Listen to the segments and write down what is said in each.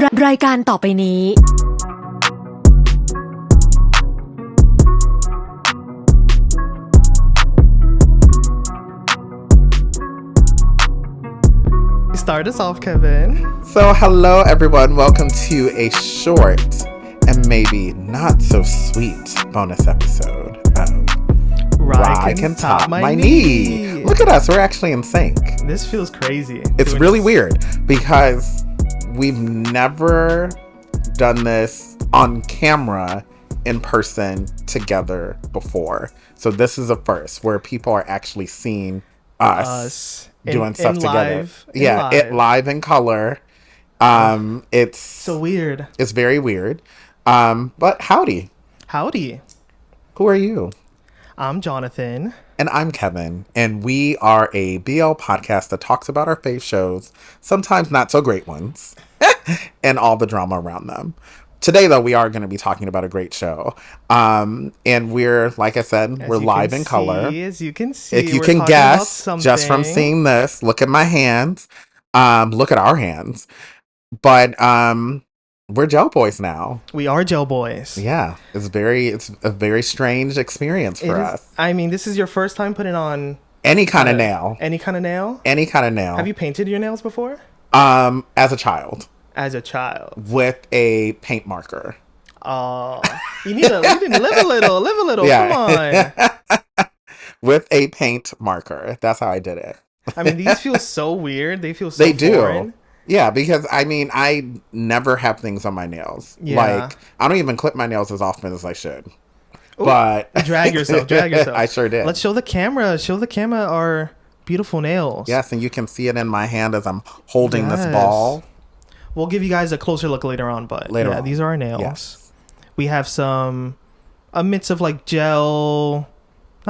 รายการต่อไปนี้Start us off, Kevin. So, hello everyone. Welcome to a short and maybe not so sweet bonus episode of RyCanTopMyKnee. Look at us. We're actually in sync. This feels crazy. It's really weird because we've never done this on camera in person together before. So this is a first where people are actually seeing us doing stuff together. It live in color. It's so weird. It's very weird. But howdy. Who are you? I'm Jonathan. And I'm Kevin. And we are a BL podcast that talks about our fave shows, sometimes not so great ones, and all the drama around them. Today, though, we are going to be talking about a great show. And we're, like I said, we're live in color. As you can see, if you can guess, just from seeing this, look at my hands. Look at our hands. But we're Gelboys now. We are Gelboys. Yeah, it's a very strange experience for us. I mean, this is your first time putting on any kind of nail. Any kind of nail? Any kind of nail. Have you painted your nails before? As a child. With a paint marker. Oh, you need to live a little. Yeah. Come on. With a paint marker. That's how I did it. I mean, these feel so weird. They feel so foreign. Yeah, because I mean, I never have things on my nails. Yeah. Like, I don't even clip my nails as often as I should. Ooh, but drag yourself. I sure did. Let's show the camera our beautiful nails. Yes, and you can see it in my hand as I'm holding this ball. We'll give you guys a closer look later on, but these are our nails. Yes. We have a mix of like not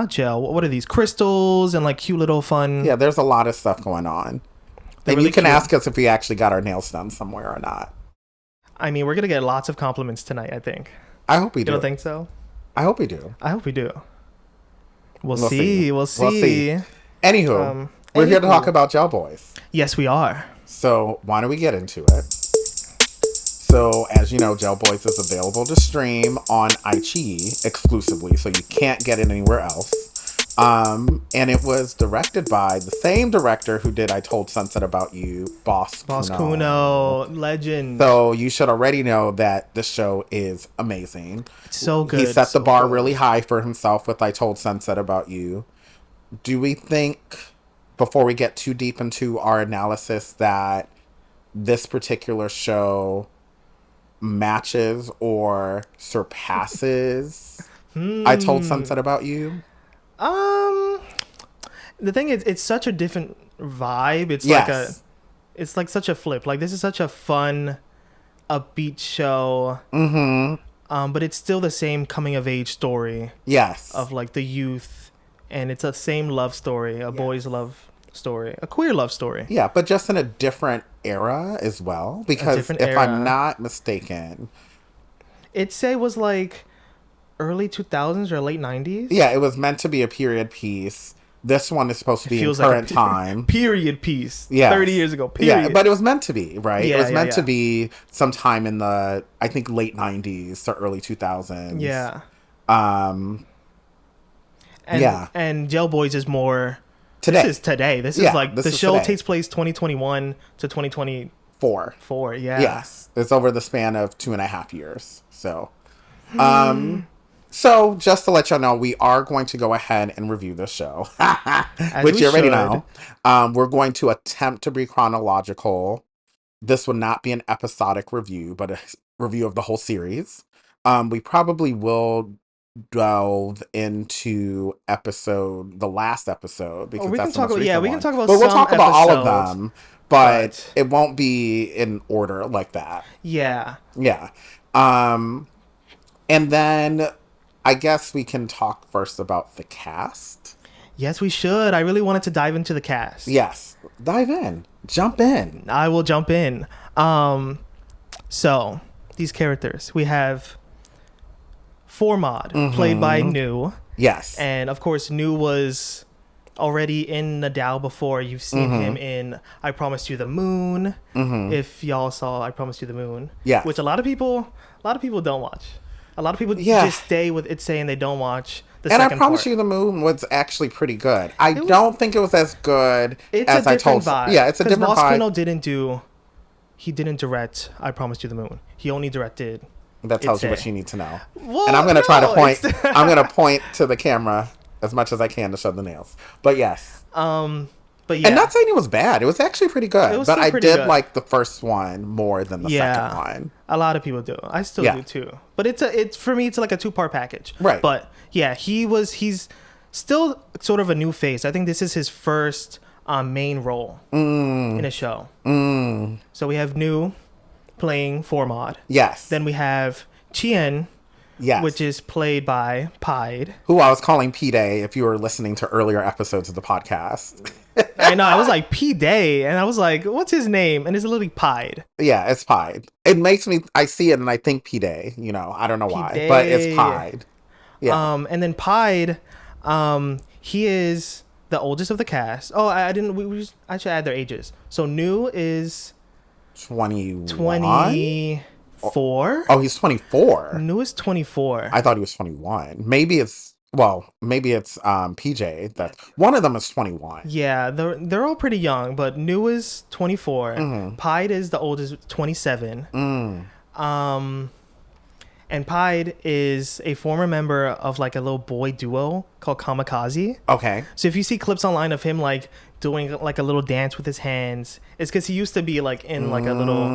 gel. What are these? Crystals and like cute little fun. Yeah, there's a lot of stuff going on. And really you can ask us if we actually got our nails done somewhere or not. I mean, we're going to get lots of compliments tonight, I think. I hope we do. You don't think so? I hope we do. I hope we do. We'll see. We'll see. Anywho, we're here to talk about Gelboys. Yes, we are. So why don't we get into it? So as you know, Gelboys is available to stream on iQIYI exclusively, so you can't get it anywhere else. And it was directed by the same director who did I Told Sunset About You, Boss Kuno, legend. So you should already know that the show is amazing. It's so good. He set the bar really high for himself with I Told Sunset About You. Do we think, before we get too deep into our analysis, that this particular show matches or surpasses I Told Sunset About You? The thing is, it's such a different vibe. It's it's like such a flip. Like, this is such a fun, upbeat show. Mm-hmm. But it's still the same coming of age story. Yes. Of like the youth, and it's a same love story, a boy's love story, a queer love story. Yeah, but just in a different era as well. Because if I'm not mistaken, it was like early 2000s or late 90s. Yeah, it was meant to be a period piece. This one is supposed to be in current time. Period piece. Yeah. 30 years ago. Period. Yeah, but it was meant to be, right? Yeah, it was meant to be sometime in the, I think, late 90s to early 2000s. Yeah. And Gelboys is more today. This is today. This is like the show takes place 2021 to 2024. Yeah. Yes. It's over the span of 2.5 years. So just to let y'all know, we are going to go ahead and review this show, which you already know. We're going to attempt to be chronological. This will not be an episodic review, but a review of the whole series. We probably will delve into the last episode, because we can talk about but we'll talk about all of them, but it won't be in order like that. Yeah. And then I guess we can talk first about the cast. Yes, we should. I really wanted to dive into the cast. Yes, dive in. Jump in. I will jump in. So these characters, we have Formod, played by Nu. Yes. And of course, Nu was already in Nadal before. You've seen him in I Promised You the Moon. If y'all saw I Promised You the Moon, Yeah. which a lot of people don't watch. A lot of people Yeah. just stay with it saying they don't watch the And I second Promise part. You the Moon was actually pretty good. I It was. don't think it was as good It's a as I different told. vibe. Yeah, it's a Because different Boss vibe. Quino didn't do. He didn't direct I Promised You the Moon. He only directed. That tells you It's what you need to know. Well, And I'm going to try to no, point. it's I'm going to point to the camera as much as I can to show the nails. But yes. but And yeah, not saying it was bad. It was actually pretty it good. was But still I pretty did good. like the first one more than the second Yeah, one. a lot of people do. I still Yeah. do too. But it's for me. It's like a 2-part package. Right. But yeah, he's still sort of a new face. I think this is his first main role in a show. So we have New playing Formod. Yes. Then we have Chien, Yes. which is played by Pied. Who I was calling P-Day if you were listening to earlier episodes of the podcast. I know. I was like P Day, and I was like, "What's his name?" And it's literally Pied. Yeah, it's Pied. It makes me, I see it and I think P-Day, I don't know P why, but it's Day. Pied. Yeah. And then Pied, he is the oldest of the cast. Oh, I didn't. I should add their ages. So New is 21? 24. Oh, he's 24. New is 24. I thought he was 21. Maybe it's PJ. That one of them is 21. Yeah, they're all pretty young, but New is 24. Pied is the oldest, 27. And Pied is a former member of like a little boy duo called Kamikaze. Okay. So if you see clips online of him like doing like a little dance with his hands, it's because he used to be like in like a little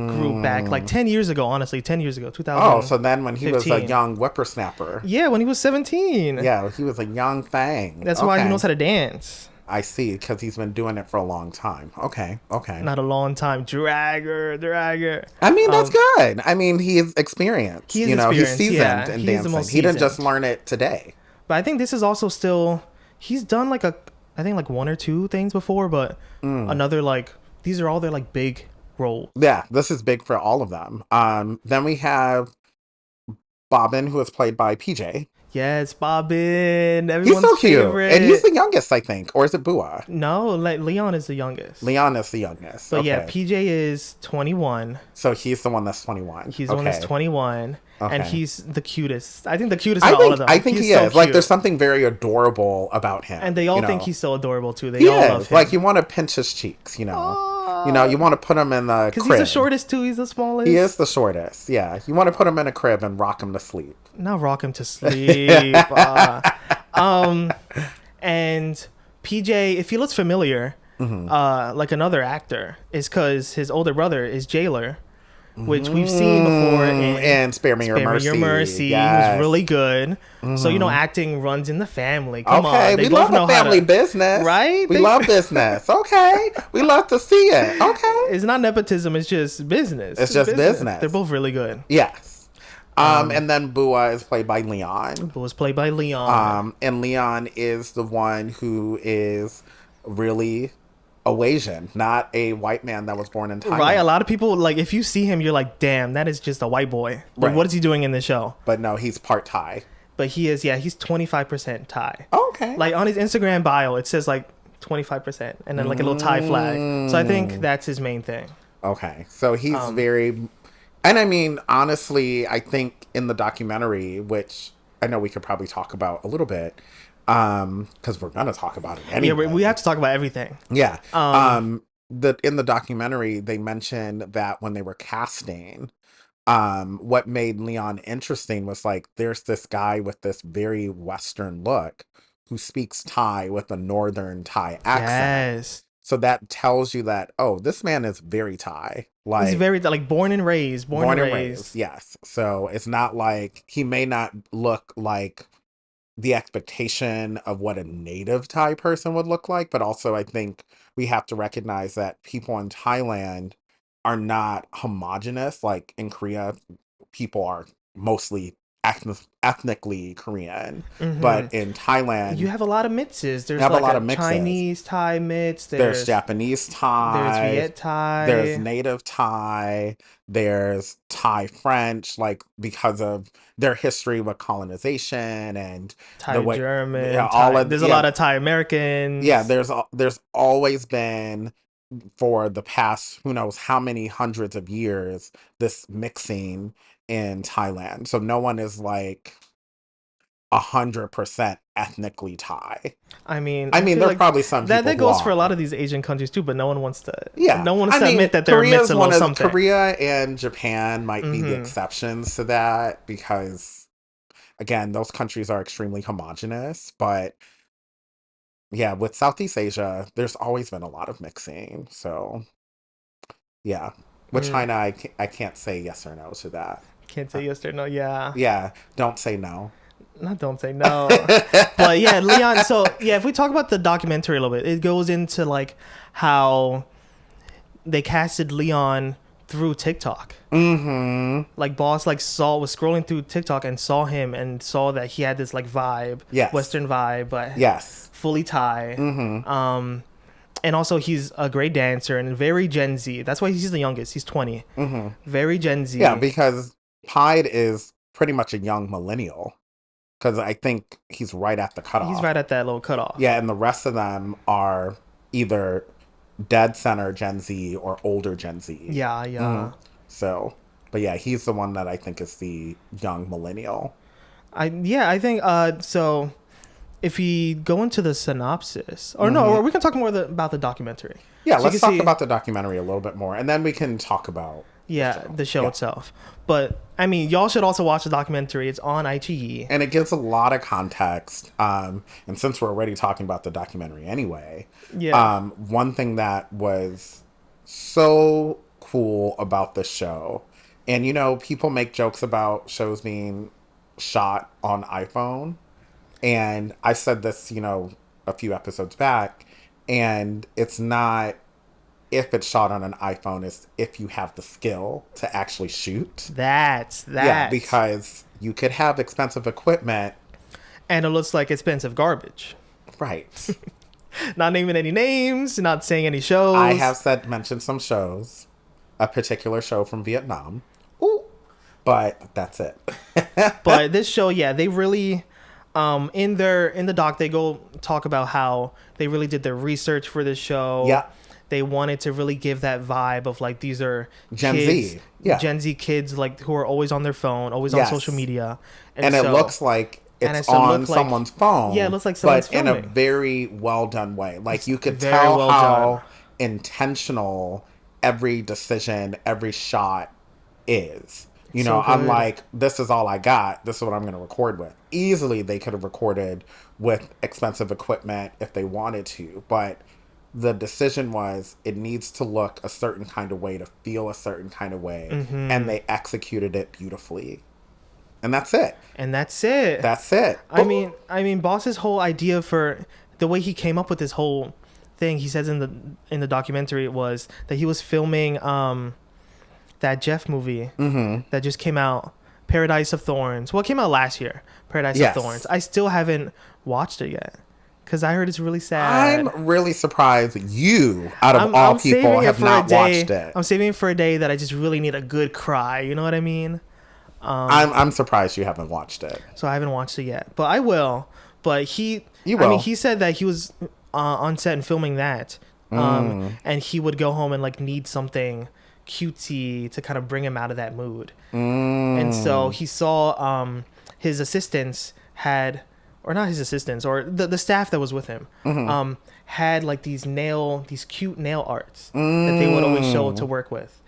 group back like 10 years ago, honestly, 10 years ago, 2000. Oh, so then when he was a young whippersnapper. Yeah, when he was 17. Yeah, he was a young thing. That's why he knows how to dance. I see, because he's been doing it for a long time. Okay. Not a long time. Dragger. I mean, that's good. I mean, he's experienced. He's He's experienced, seasoned yeah. in He's the dancing. most He didn't just seasoned. learn it today. But I think this is also still, he's done like I think like 1 or 2 things before, but another like, these are all their like big roles. Yeah, this is big for all of them. Then we have Bobbin, who is played by PJ. Yes, Bobbin, He's everyone's so cute. favorite. And he's the youngest, I think. Or is it Bua? No, like Leon is the youngest. Leon is the youngest. But okay. yeah, PJ is 21. So he's the one that's 21. He's the one that's 21. And Okay. he's the cutest. I think the cutest of all of them. I think He's he so is. Like, cute. there's something very adorable about him. And they all think he's so adorable too. They He all is. love him. Like, you want to pinch his cheeks, You want to put him in the Because crib. he's the shortest too. He's the smallest. He is the shortest, yeah. You want to put him in a crib and rock him to sleep. Not rock him to sleep. And PJ, if he looks familiar, like another actor, is because his older brother is Jailer, which we've seen before And Spare Me Your Mercy. He Yes. was really good. So acting runs in the family. Come on, Okay, they we both love know a family how to, business. right? We love business. Okay. We love to see it. Okay. It's not nepotism. It's just business. It's just business. They're both really good. Yes. And then Bua is played by Leon. It was played by Leon. And Leon is the one who is really a Asian, not a white man that was born in Thailand. Right, a lot of people like if you see him, you're like, damn, that is just a white boy. Like, Right. what is he doing in the show? But no, he's part Thai. But he is, yeah, he's 25% Thai. Okay. Like on his Instagram bio, it says like 25%, and then like a little Thai flag. So I think that's his main thing. Okay. So he's very, and I mean, honestly, I think in the documentary, which I know we could probably talk about a little bit, because we're gonna talk about it anyway. Yeah, we have to talk about everything. Yeah. In the documentary, they mentioned that when they were casting, what made Leon interesting was like, there's this guy with this very Western look who speaks Thai with a Northern Thai accent. Yes. So that tells you that, oh, this man is very Thai. Like, He's very like born and raised. Born and raised. Yes. So it's not like, he may not look like the expectation of what a native Thai person would look like, but also I think we have to recognize that people in Thailand are not homogenous. Like in Korea, people are mostly ethnically Korean, Mm-hmm. but in Thailand, You have a lot of mixes. you There's have a like lot a of mixes. Chinese Thai mix. There's Japanese There's Thai, Viet there's Thai, native Thai, there's Thai French, like because of their history with colonization and the Thai way, yeah, German, all Thai. of There's a yeah, lot of Thai yeah. Americans. There's always been, for the past who knows how many hundreds of years, this mixing in Thailand. So no one is like 100% ethnically Thai. I mean, I I mean, feel there are like probably some people that who goes for a lot are. of these Asian countries too, but Yeah, no one wants I to mean, admit that they're amidst a little something. Korea and Japan might be the Mm-hmm. exceptions to that because, again, those countries are extremely homogenous. But yeah, with Southeast Asia, there's always been a lot of mixing. So yeah, with Mm. China, I can't say yes or no to that. Can't Uh, say yes or no. Yeah, yeah, don't say no. not don't say no. But yeah, Leon. So yeah, if we talk about the documentary a little bit, it goes into like how they casted Leon through TikTok. Mm-hmm. Like Boss like was scrolling through TikTok and saw him and saw that he had this like vibe, Yes. Western vibe, but Yes. fully Thai. Mm-hmm. And also he's a great dancer and very Gen Z. That's why he's the youngest. He's 20. Mm-hmm. Very Gen Yeah, Z. because Hyde is pretty much a young millennial. Because I think he's right at the He's cutoff. right at that little cutoff. Yeah, and the rest of them are either dead center Gen Z or older Gen Z. Yeah, Mm. yeah. So, but yeah, he's the one that I think is the young millennial. I think so if we go into the synopsis or no, Hmm. or we can talk more about the documentary. Yeah, So you let's can talk see about the documentary a little bit more, and then we can talk about the yeah, show. the show Yeah. itself. But I mean, y'all should also watch the documentary. It's on ITE. And it gives a lot of context. And since we're already talking about the documentary anyway, Yeah. one thing that was so cool about the show, and people make jokes about shows being shot on iPhone, and I said this, a few episodes back, and it's not if it's shot on an iPhone, it's if you have the skill to actually shoot. That's Yeah, that. because you could have expensive equipment. And it looks like expensive garbage. Right. Not naming any names, not saying any I shows. have mentioned some shows, a particular show from Vietnam, Ooh. but that's it. But this show, yeah, they really in the doc they go talk about how they really did their research for this show. Yeah. They wanted to really give that vibe of like these are Gen kids, Z. Yeah. Gen Z kids like who are always on their phone, always on Yes. social media. And it so- looks like and it's it on look like- someone's phone. Yeah, it looks like someone's but in a filming. very well done way. Like you could very tell well how done. intentional every decision, every shot is. So I'm good. like, this is all I got. This is what I'm going to record with. Easily, they could have recorded with expensive equipment if they wanted to, but the decision was it needs to look a certain kind of way, to feel a certain kind of way, and they executed it beautifully. And that's it. And that's it. That's it. I mean, Boss's whole idea for the way he came up with this whole thing, he says in the documentary, was that he was filming that Jeff movie that just came out, Paradise of Thorns. Well, it came out last year, Paradise Yes. of Thorns. I still haven't watched it yet because I heard it's really sad. I'm really surprised you, out of all people, saving it have for not a day. watched it. I'm saving it for a day that I just really need a good cry. You know what I mean? I'm surprised you haven't watched it. So I haven't watched it yet, but I will. But You I will. mean, he said that he was on set and filming that, and he would go home and like need something cutesy to kind of bring him out of that mood. And so he saw his assistants had, or not his assistants, or the staff that was with him, had like these cute nail arts that they would always show to work with.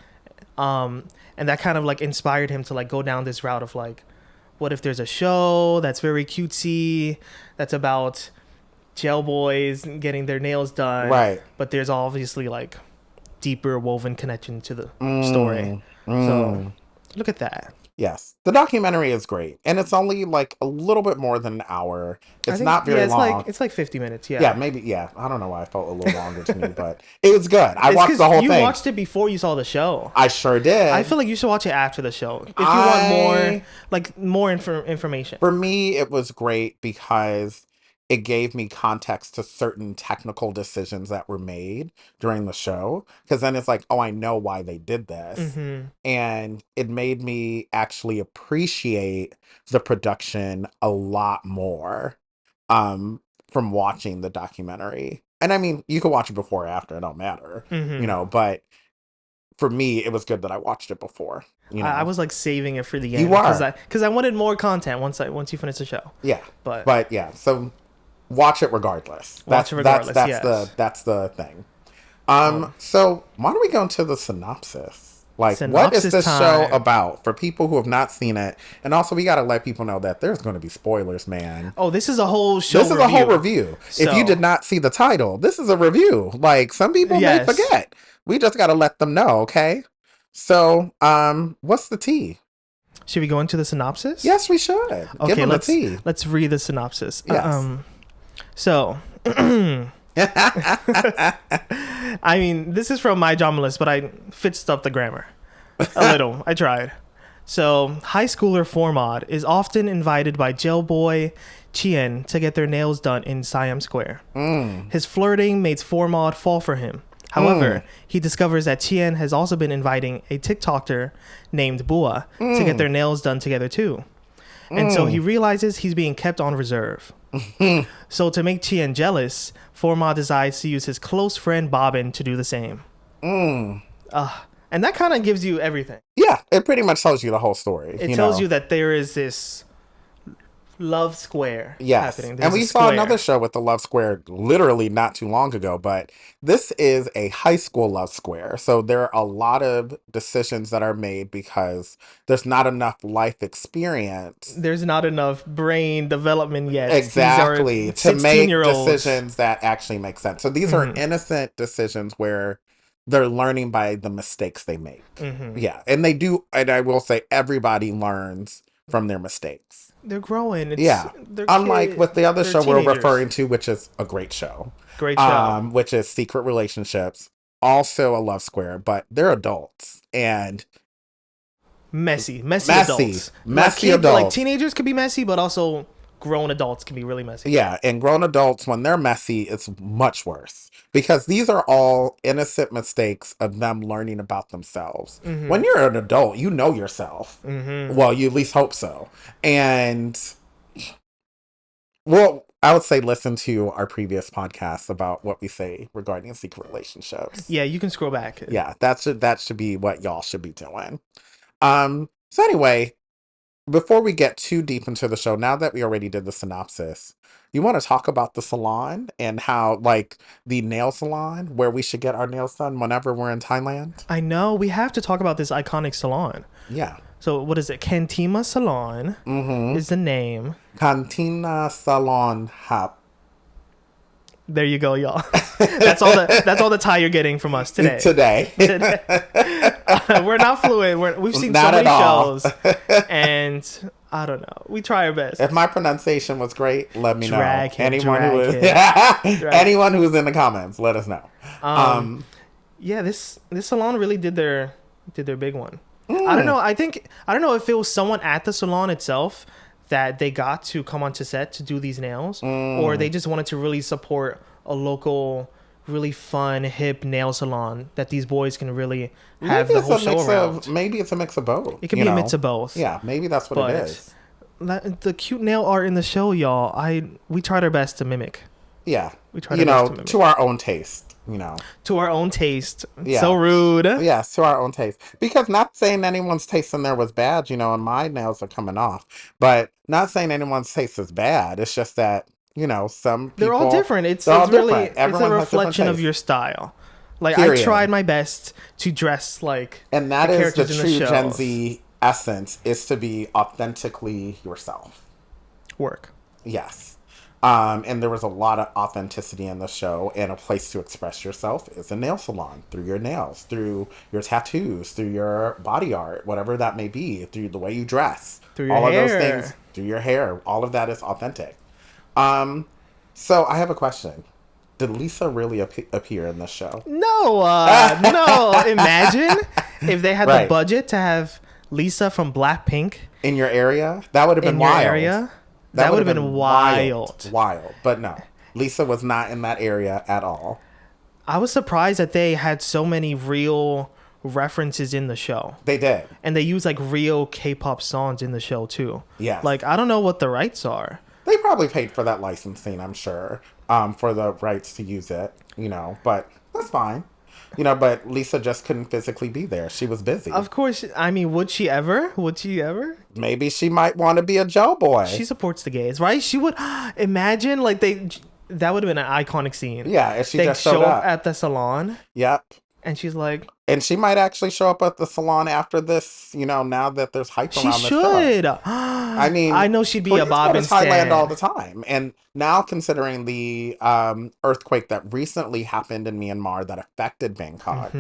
And that kind of like inspired him to like go down this route of like, what if there's a show that's very cutesy, that's about Gelboys getting their nails done, Right. but there's obviously like deeper woven connection to the story. So look at that. Yes. The documentary is great. And it's only like a little bit more than an hour. I It's think not very long. it's like 50 minutes. Yeah, Yeah. maybe. Yeah. I don't know why it felt a little longer to me, but it was good. I It's watched the because whole you thing. watched it before you saw the show. I sure did. I feel like you should watch it after the show if you want more, like more information. For me, it was great because it gave me context to certain technical decisions that were made during the show. Because then it's like, oh, I know why they did this. Mm-hmm. And it made me actually appreciate the production a lot more from watching the documentary. And I mean, you can watch it before or after, it don't matter, Mm-hmm. but for me, it was good that I watched it before, I was like saving it for the You end because are. I wanted more content once you finish the show. Yeah. But But yeah, so watch it regardless. watch it regardless. That's the thing. Um, So why don't we go into the synopsis? Like, what is synopsis this show time. about for people who have not seen it? And also, we got to let people know that there's going to be spoilers, man. Oh, this is a whole show. This is a whole review. If you So- did not see the title, this is a review. Like, some people may Yes. forget. We just got to let them know, okay? So, what's the tea? Should we go into the synopsis? Yes, we should. Give Okay, them the tea. let's read the synopsis. Yes. So, I mean, this is from my drama list, but I fixed up the grammar a little. I tried. So, high schooler Formod is often invited by jailboy Chien to get their nails done in Siam Square. His flirting makes Formod fall for him. However, he discovers that Chien has also been inviting a TikToker named Bua to get their nails done together too. And so he realizes he's being kept on reserve. So to make Chien jealous, Formod decides to use his close friend Bobbin to do the same. And that kind of gives you everything. Yeah, it pretty much tells you the whole story. It tells you that there is this love square happening. There's and we saw another show with the love square literally not too long ago, but this is a high school love square. So there are a lot of decisions that are made because there's not enough life experience. There's not enough brain development yet. Exactly. To make 16-year-olds. decisions that actually make sense. So these are innocent decisions where they're learning by the mistakes they make. Yeah. And they do, and I will say everybody learns from their mistakes. They're growing. Unlike with the other show teenagers. we're referring to, which is a great show. Great show. Which is Secret Relationships. Also a love square, but they're adults and messy adults. Messy adults. Like teenagers could be messy, but also grown adults can be really messy. Yeah, and grown adults, when they're messy, it's much worse. Because these are all innocent mistakes of them learning about themselves. When you're an adult, you know yourself. Well, you at least hope so. And, well, I would say listen to our previous podcast about what we say regarding secret relationships. Yeah, you can scroll back. Yeah, that should be what y'all should be doing. So anyway, before we get too deep into the show, now that we already did the synopsis, you want to talk about the salon and how, like, the nail salon where we should get our nails done whenever we're in Thailand? I know. We have to talk about this iconic salon. Yeah. So what is it? Cantima Salon is the name. Cantina Salon Hap. There you go, y'all. That's all the Thai you're getting from us today. Today. We're not fluent. We've seen Not so many at all. shows, and I don't know. We try our best. If my pronunciation was great, let me know. Anyone who's in the comments, let us know. Yeah, this salon really did their big one. I don't know. I don't know if it was someone at the salon itself that they got to come onto set to do these nails, or they just wanted to really support a local, really fun, hip nail salon that these boys can really have the whole show around. Maybe it's a mix of both. It could be a mix of both. Yeah, maybe that's what it is. The cute nail art in the show, y'all, we tried our best to mimic. Yeah. We tried our best to mimic. To our own taste. To our own taste. Yeah. So rude. Yes, to our own taste. Because not saying anyone's taste in there was bad, and my nails are coming off. But not saying anyone's taste is bad. It's just that, some people... They're all different. It's really a reflection of your style. Like, Period. I tried my best to dress like and that is the true the Gen Z essence, is to be authentically yourself. Work. Yes. And there was a lot of authenticity in the show, and a place to express yourself is a nail salon, through your nails, through your tattoos, through your body art, whatever that may be, through the way you dress. Through your All of those things, hair. through your hair, all of that is authentic. Um, so I have a question. Did Lisa really appear in this show? No, no. Imagine if they had the Right. budget to have Lisa from Blackpink In your area? That would have been in your wild. area. That would have been wild. Wild. But no. Lisa was not in that area at all. I was surprised that they had so many real references in the show. They did. And they use like real K-pop songs in the show too. Yes. Like, I don't know what the rights are. They probably paid for that licensing, I'm sure, for the rights to use it, but that's fine. But Lisa just couldn't physically be there. She was busy. Of course, I mean, would she ever? Would she ever? Maybe she might want to be a Gelboy. She supports the gays, right? She would imagine like that would have been an iconic scene. Yeah, if she They just showed show up at the salon. Yep. And she's like, And she might actually show up at the salon after this, now that there's hype she around the should. show. I mean, I know she'd be a Koreans Bob go and to Thailand Stan. all the time. And now considering the earthquake that recently happened in Myanmar that affected Bangkok,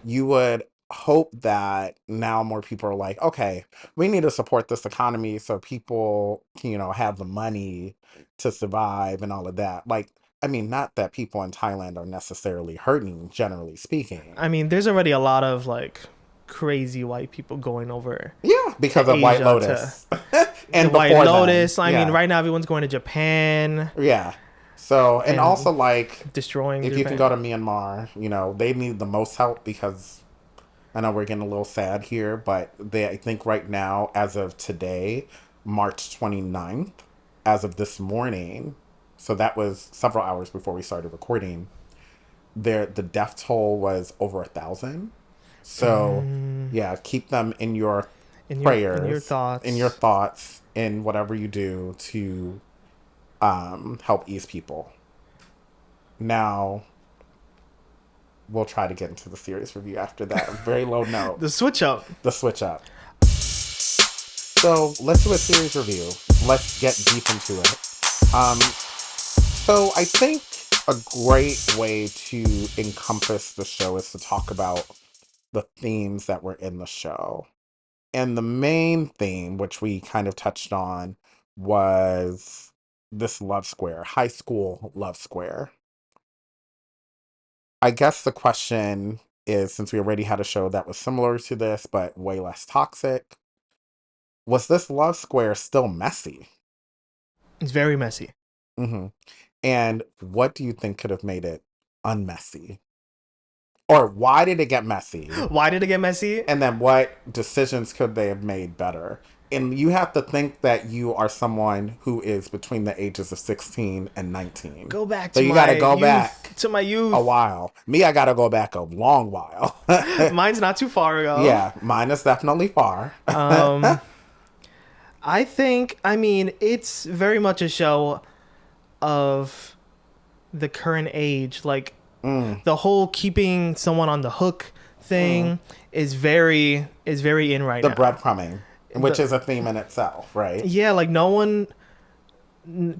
you would hope that now more people are like, okay, we need to support this economy so people, have the money to survive and all of that. Like, I mean, not that people in Thailand are necessarily hurting, generally speaking. I mean, there's already a lot of like crazy white people going over. Yeah, because of White Lotus. And the White Lotus. I mean, right now everyone's going to Japan. Yeah. So, and also like destroying if Japan. you can go to Myanmar, they need the most help because I know we're getting a little sad here, but I think right now, as of today, March 29th, as of this morning, so that was several hours before we started recording, the death toll was over 1,000. So, yeah, keep them in your prayers, in your thoughts, in whatever you do to help ease people. Now, we'll try to get into the series review after that. A very low note. The switch up. So, let's do a series review. Let's get deep into it. So I think a great way to encompass the show is to talk about the themes that were in the show. And the main theme, which we kind of touched on, was this love square, high school love square. I guess the question is, since we already had a show that was similar to this, but way less toxic, was this love square still messy? It's very messy. Mm-hmm. And what do you think could have made it unmessy? Or why did it get messy? Why did it get messy? And then what decisions could they have made better? And you have to think that you are someone who is between the ages of 16 and 19. Go back so to you my gotta go youth, back to my youth. a while. Me, I gotta go back a long while. Mine's not too far ago. Yeah, mine is definitely far. I think, it's very much a show of the current age. Like, the whole keeping someone on the hook thing is very in right now. The breadcrumbing, which is a theme in itself, right? Yeah, like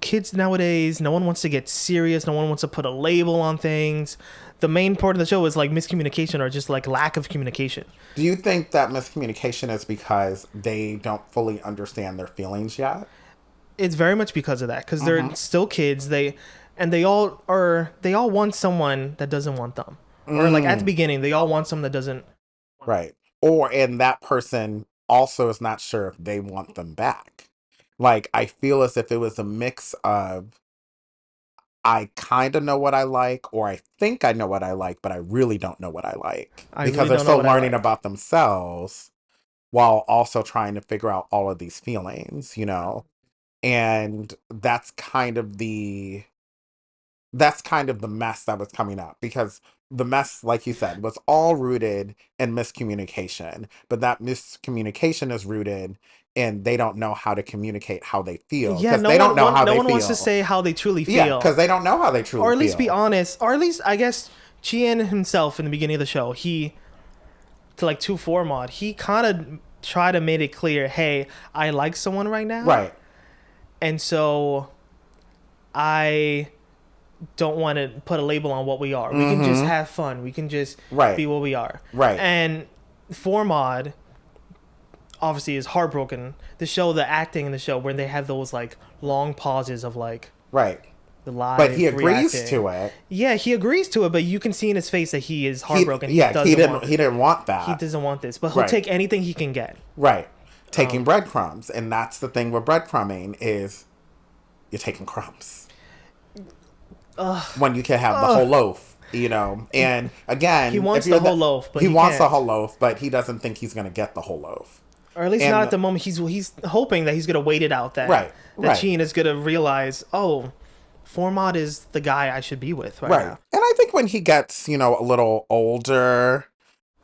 kids nowadays, no one wants to get serious. No one wants to put a label on things. The main part of the show is like miscommunication or just like lack of communication. Do you think that miscommunication is because they don't fully understand their feelings yet? It's very much because of that, because they're still kids. They all want someone that doesn't want them, or like at the beginning they all want someone that doesn't. Right. And that person also is not sure if they want them back. Like, I feel as if it was a mix of I kind of know what I like, or I think I know what I like, but I really don't know what I like. Because they're still learning about themselves while also trying to figure out all of these feelings, And that's kind of the mess that was coming up, because the mess, like you said, was all rooted in miscommunication. But that miscommunication is rooted in they don't know how to communicate how they feel. Yeah, they don't know how they feel. No one wants to say how they truly feel. Yeah, because they don't know how they truly feel. Or at least be honest. Or at least, I guess, Chien himself in the beginning of the show, to like 2-4 mod, he kind of tried to make it clear, hey, I like someone right now. Right. And so I don't want to put a label on what we are. We can just have fun. We can just be what we are. Right. And Formod obviously is heartbroken. The acting in the show where they have those like long pauses of like right. The live but he agrees reacting. to it. Yeah, he agrees to it, but you can see in his face that he is heartbroken. He didn't want that. He doesn't want this, but he'll take anything he can get. Right. Taking breadcrumbs. And that's the thing with breadcrumbing is you're taking crumbs. When you can have the whole loaf, you know. And again, he wants the whole loaf, but he wants the whole loaf, but he doesn't think he's going to get the whole loaf. Or at least not at the moment. He's hoping that he's going to wait it out. That Chien is going to realize, oh, Formod is the guy I should be with right now. And I think when he gets, you know, a little older,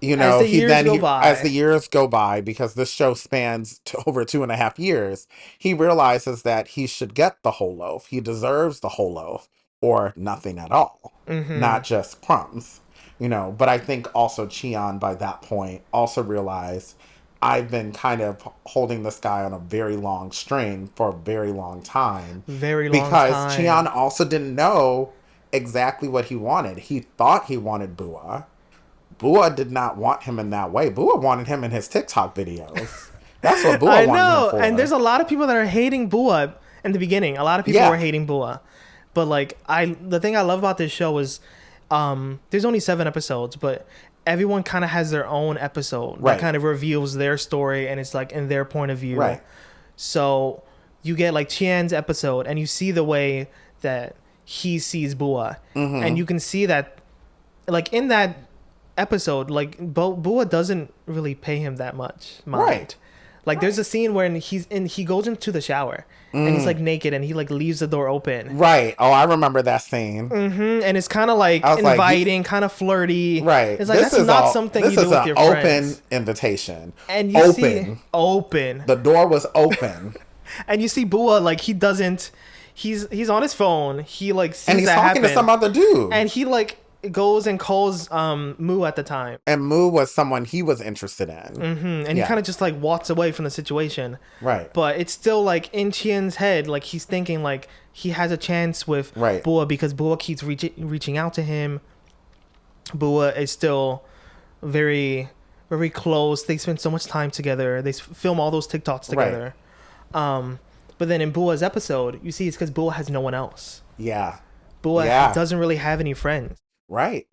you know, as the years go by, because this show spans over 2.5 years, he realizes that he should get the whole loaf. He deserves the whole loaf or nothing at all, not just crumbs, you know. But I think also Chien by that point also realized I've been kind of holding this guy on a very long string for a very long time. Because Chien also didn't know exactly what he wanted. He thought he wanted Bua. Bua did not want him in that way. Bua wanted him in his TikTok videos. That's what Bua wanted him for. And there's a lot of people that are hating Bua in the beginning. A lot of people were hating Bua. But like the thing I love about this show is there's only 7 episodes, but everyone kind of has their own episode that kind of reveals their story, and it's like in their point of view. Right. So you get like Chien's episode, and you see the way that he sees Bua, and you can see that, like in that episode, like Bua doesn't really pay him that much mind. Right. Like there's a scene where he goes into the shower and he's like naked and he like leaves the door open. Right. Oh, I remember that scene. And it's kind of like inviting, kind of flirty. Right. It's like that's not something you do with your friends. This is an open invitation. And you see open. The door was open. And you see Bua like he's on his phone. He like sees and he's that talking happen, to some other dude. And he like goes and calls Moo at the time. And Moo was someone he was interested in. And he kind of just like walks away from the situation. Right. But it's still like in Chien's head, like he's thinking like he has a chance with Bua because Bua keeps reaching out to him. Bua is still very, very close. They spend so much time together. They film all those TikToks together. Right. But then in Bua's episode, you see it's because Bua has no one else. Yeah. Bua doesn't really have any friends. Right.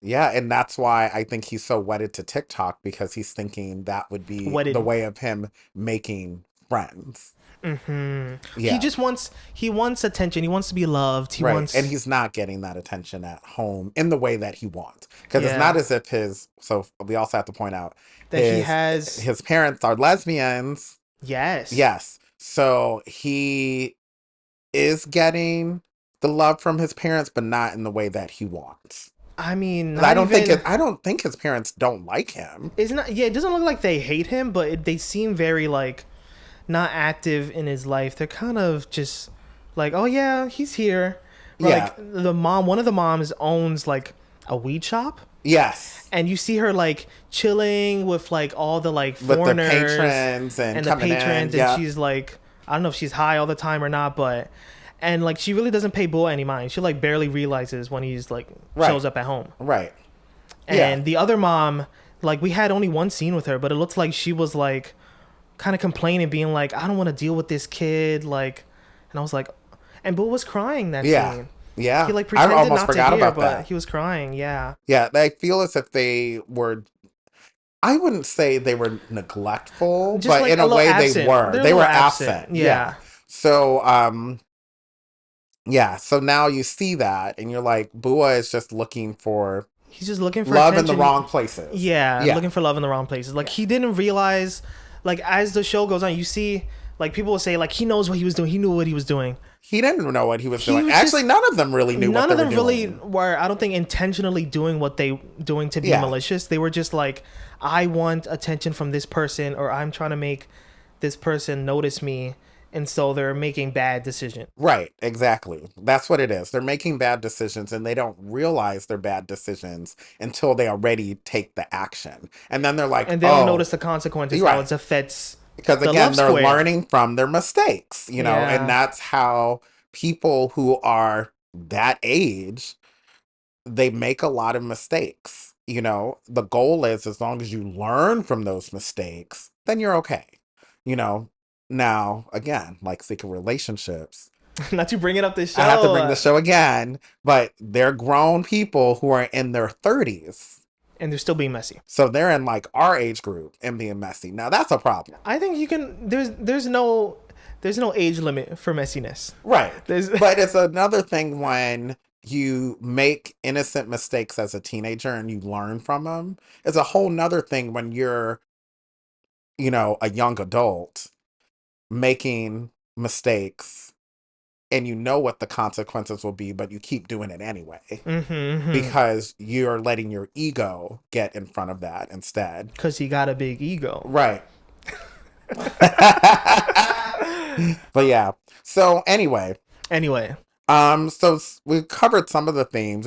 Yeah, and that's why I think he's so wedded to TikTok, because he's thinking that would be the way of him making friends. Yeah. He wants attention. He wants to be loved. And he's not getting that attention at home in the way that he wants. Because it's not as if so we also have to point out that his parents are lesbians. Yes. So he is getting the love from his parents, but not in the way that he wants. I mean, I don't think his parents don't like him. It's not. Yeah, it doesn't look like they hate him, but they seem very like not active in his life. They're kind of just like, oh yeah, he's here. Like one of the moms owns like a weed shop. Yes. And you see her like chilling with like all the like foreigners, with the patrons and the patrons, and she's like, I don't know if she's high all the time or not, but. And like she really doesn't pay Bua any mind. She like barely realizes when he's like shows up at home. Right. And the other mom, like we had only one scene with her, but it looks like she was like kind of complaining, being like, I don't want to deal with this kid. Like, and I was like, and Bua was crying that scene. Yeah. He like pretended not to hear, but he was crying. Yeah. Yeah. I feel as if they were. I wouldn't say they were neglectful, just but like in a way absent. They were. They were absent. Yeah. So so now you see that, and you're like, Bua is just looking for. He's just looking for love attention. In the wrong places. Yeah, looking for love in the wrong places. Like he didn't realize, like as the show goes on, you see, like people will say, like he knows what he was doing. He knew what he was doing. He didn't know what he was doing. Actually, none of them really knew what they were doing. None of them really were, I don't think, intentionally doing what they doing to be malicious. They were just like, I want attention from this person, or I'm trying to make this person notice me. And so they're making bad decisions. Right, exactly. That's what it is. They're making bad decisions, and they don't realize they're bad decisions until they already take the action. And then they're like, and they don't notice the consequences, how it affects because again, they're learning from their mistakes, you know, and that's how people who are that age, they make a lot of mistakes. The goal is, as long as you learn from those mistakes, then you're okay. You know, now again, like Secret Relationships. Not to bring it up this show. I have to bring the show again, but they're grown people who are in their 30s. And they're still being messy. So they're in like our age group and being messy. Now that's a problem. I think you can. There's no age limit for messiness. Right. But it's another thing when you make innocent mistakes as a teenager and you learn from them. It's a whole nother thing when you're, a young adult making mistakes and you know what the consequences will be, but you keep doing it anyway. Because you're letting your ego get in front of that instead. Because he got a big ego. Right. But yeah. So anyway. So we covered some of the themes.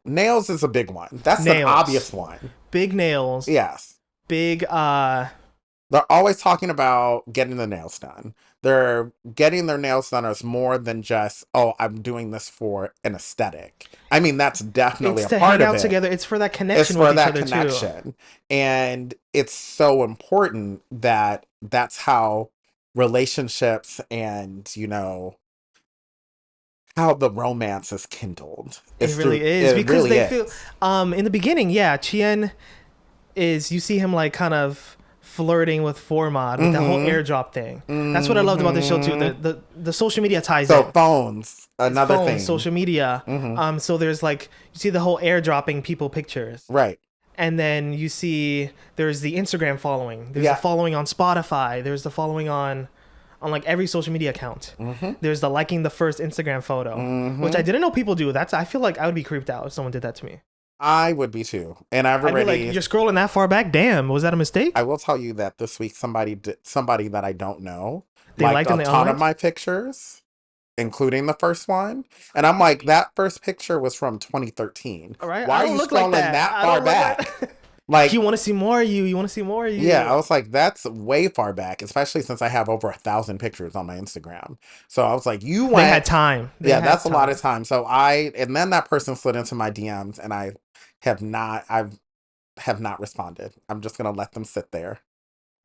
Nails is a big one. That's an obvious one. Big nails. Yes. Big, They're always talking about getting the nails done. They're getting their nails done as more than just, oh, I'm doing this for an aesthetic. I mean, that's definitely a part of it. It's to hang out together. It's for that connection with each other, too. And it's so important that that's how relationships and, how the romance is kindled. It really is. Because they feel, in the beginning, Chien is, you see him like kind of flirting with Formad with that whole airdrop thing. That's what I loved about this show too. The social media ties in. So phones, another thing. Social media. So there's like, you see the whole airdropping people pictures. Right. And then you see there's the Instagram following. There's the following on Spotify. There's the following on like every social media account. There's the liking the first Instagram photo, which I didn't know people do. I feel like I would be creeped out if someone did that to me. I would be too. And I'd be like, you're scrolling that far back? Damn, was that a mistake? I will tell you that this week somebody that I don't know liked a ton of my pictures, including the first one. And I'm like, that first picture was from 2013. All right. Why are you scrolling that far back? Like, you want to see more of you. You want to see more of you. Yeah, I was like, that's way far back, especially since I have over 1,000 pictures on my Instagram. So I was like, They had time. That's a lot of time. So and then that person slid into my DMs, and I have not responded. I'm just gonna let them sit there.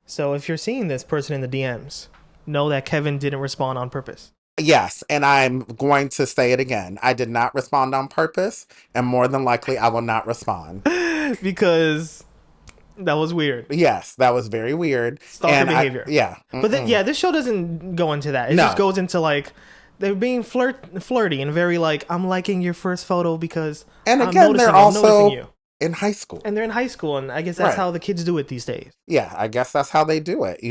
So if you're seeing this person in the DMs, know that Kevin didn't respond on purpose. Yes, and I'm going to say it again. I did not respond on purpose, and more than likely, I will not respond. Because that was weird. Yes, that was very weird. Stalker behavior. But then, this show doesn't go into that. It just goes into like, they're being flirty and very like, I'm liking your first photo because I'm noticing you. In high school. And they're in high school, and I guess that's how the kids do it these days. Yeah, I guess that's how they do it,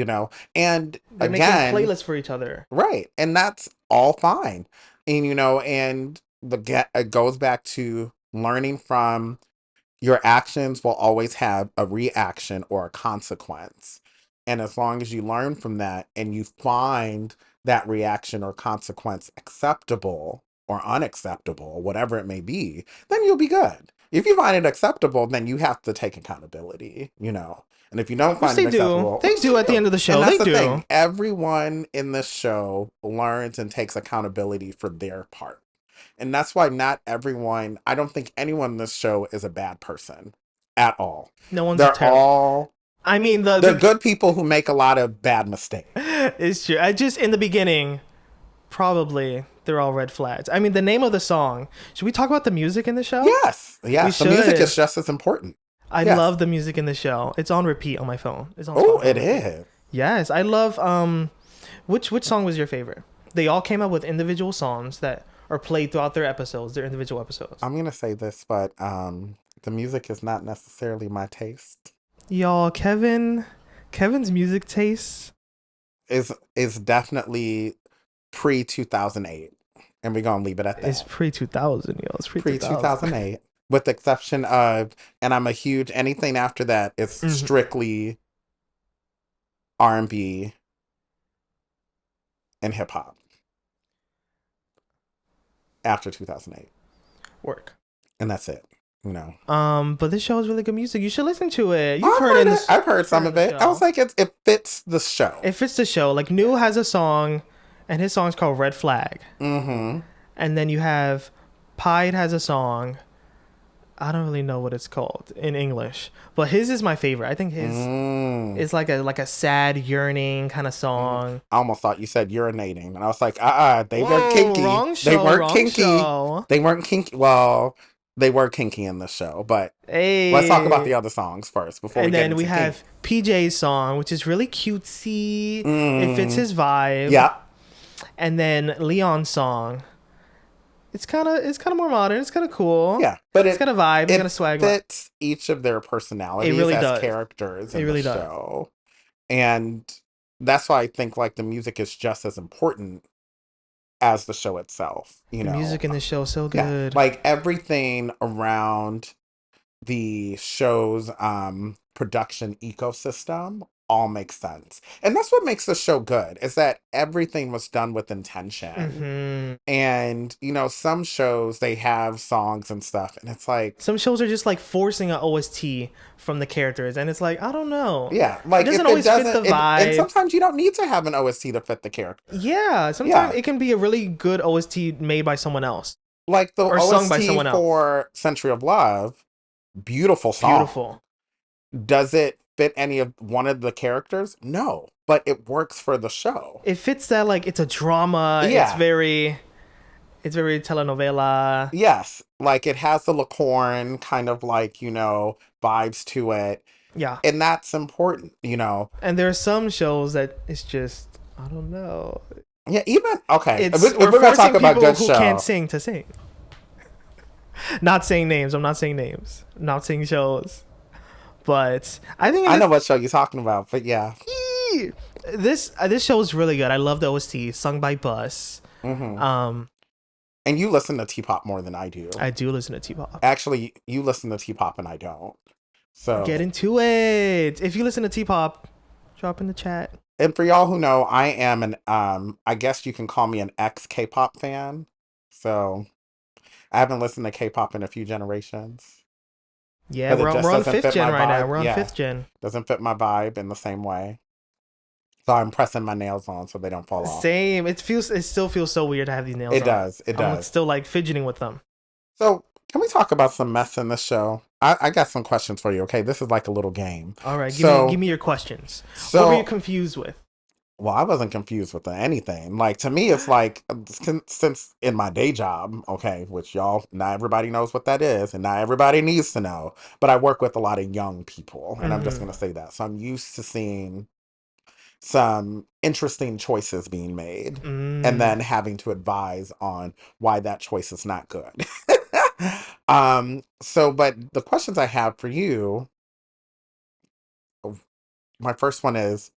And they're making playlists for each other. Right. And that's all fine. And and it goes back to learning from your actions will always have a reaction or a consequence. And as long as you learn from that and you find that reaction or consequence acceptable or unacceptable, whatever it may be, then you'll be good. If you find it acceptable, then you have to take accountability, And if you don't find it acceptable... They do at the end of the show. They do. Thing. Everyone in this show learns and takes accountability for their part. And that's why not everyone... I don't think anyone in this show is a bad person at all. No one's They're all... I mean, they're good people who make a lot of bad mistakes. It's true. In the beginning, probably... they're all red flags. I mean, the name of the song. Should we talk about the music in the show? Yes. The music is just as important. I love the music in the show. It's on repeat on my phone. It's on. Oh, it is. Yes, I love. Which song was your favorite? They all came up with individual songs that are played throughout their individual episodes. I'm gonna say this, but the music is not necessarily my taste. Y'all, Kevin's music taste is definitely pre-2008, and we're gonna leave it at that. It's pre-2000, yo. It's pre-2008, with the exception of, and I'm a huge, anything after that is strictly R&B and hip-hop after 2008. Work. And that's it, But this show is really good music. You should listen to it. I've heard some of it. I was like, it fits the show. It fits the show. Like, New has a song, and his song's called Red Flag. Mm-hmm. And then you have Pied has a song. I don't really know what it's called in English, but his is my favorite. I think his is like a sad yearning kind of song. I almost thought you said urinating, and I was like, they Whoa, weren't kinky. wrong show, They weren't wrong kinky. show. They weren't kinky. Well, they were kinky in the show, but let's talk about the other songs first before we get into And then we have PJ's song, which is really cutesy. It fits his vibe. Yeah. And then Leon's song. It's kind of more modern. It's kind of cool. Yeah, but it's got a vibe. It's got a swag. It fits each of their personalities as characters in the show. And that's why I think like the music is just as important as the show itself. You know, the music in the show is so good. Yeah, like everything around the show's production ecosystem all makes sense. And that's what makes the show good, is that everything was done with intention. And, you know, some shows, they have songs and stuff, and it's like... Some shows are just, like, forcing an OST from the characters, and it's like, I don't know. Yeah, like, it doesn't always fit the vibe. And sometimes you don't need to have an OST to fit the character. Yeah, sometimes it can be a really good OST made by someone else. Like the OST for Century of Love, beautiful song. Beautiful. Does it fit any of one of the characters? No, but it works for the show. It fits that, like, it's a drama. Yeah. It's very telenovela. Yes, like it has the Licorne kind of like, you know, vibes to it. Yeah. And that's important, you know. And there are some shows that it's just, I don't know. Yeah, even, okay. We're going to talk about good show. Who can't sing to sing. Not saying names. I'm not saying names. I'm not saying shows. But I think I know what show you're talking about, but yeah. This show is really good. I love the OST sung by Bus. And you listen to T-pop more than I do. I do listen to T-pop. Actually, you listen to T-pop and I don't. So get into it. If you listen to T-pop, drop in the chat. And for y'all who know, I am an I guess you can call me an ex-K-pop fan. So I haven't listened to K-pop in a few generations. Yeah, we're on 5th gen right now. We're on 5th gen. Doesn't fit my vibe in the same way. So I'm pressing my nails on so they don't fall off. Same. It still feels so weird to have these nails on. It does. I'm still like fidgeting with them. So can we talk about some mess in this show? I got some questions for you, okay? This is like a little game. All right, give me your questions. What were you confused with? Well, I wasn't confused with anything. Like, to me, it's like, since in my day job, okay, which y'all, not everybody knows what that is, and not everybody needs to know, but I work with a lot of young people, and I'm just going to say that. So I'm used to seeing some interesting choices being made, and then having to advise on why that choice is not good. But the questions I have for you, my first one is,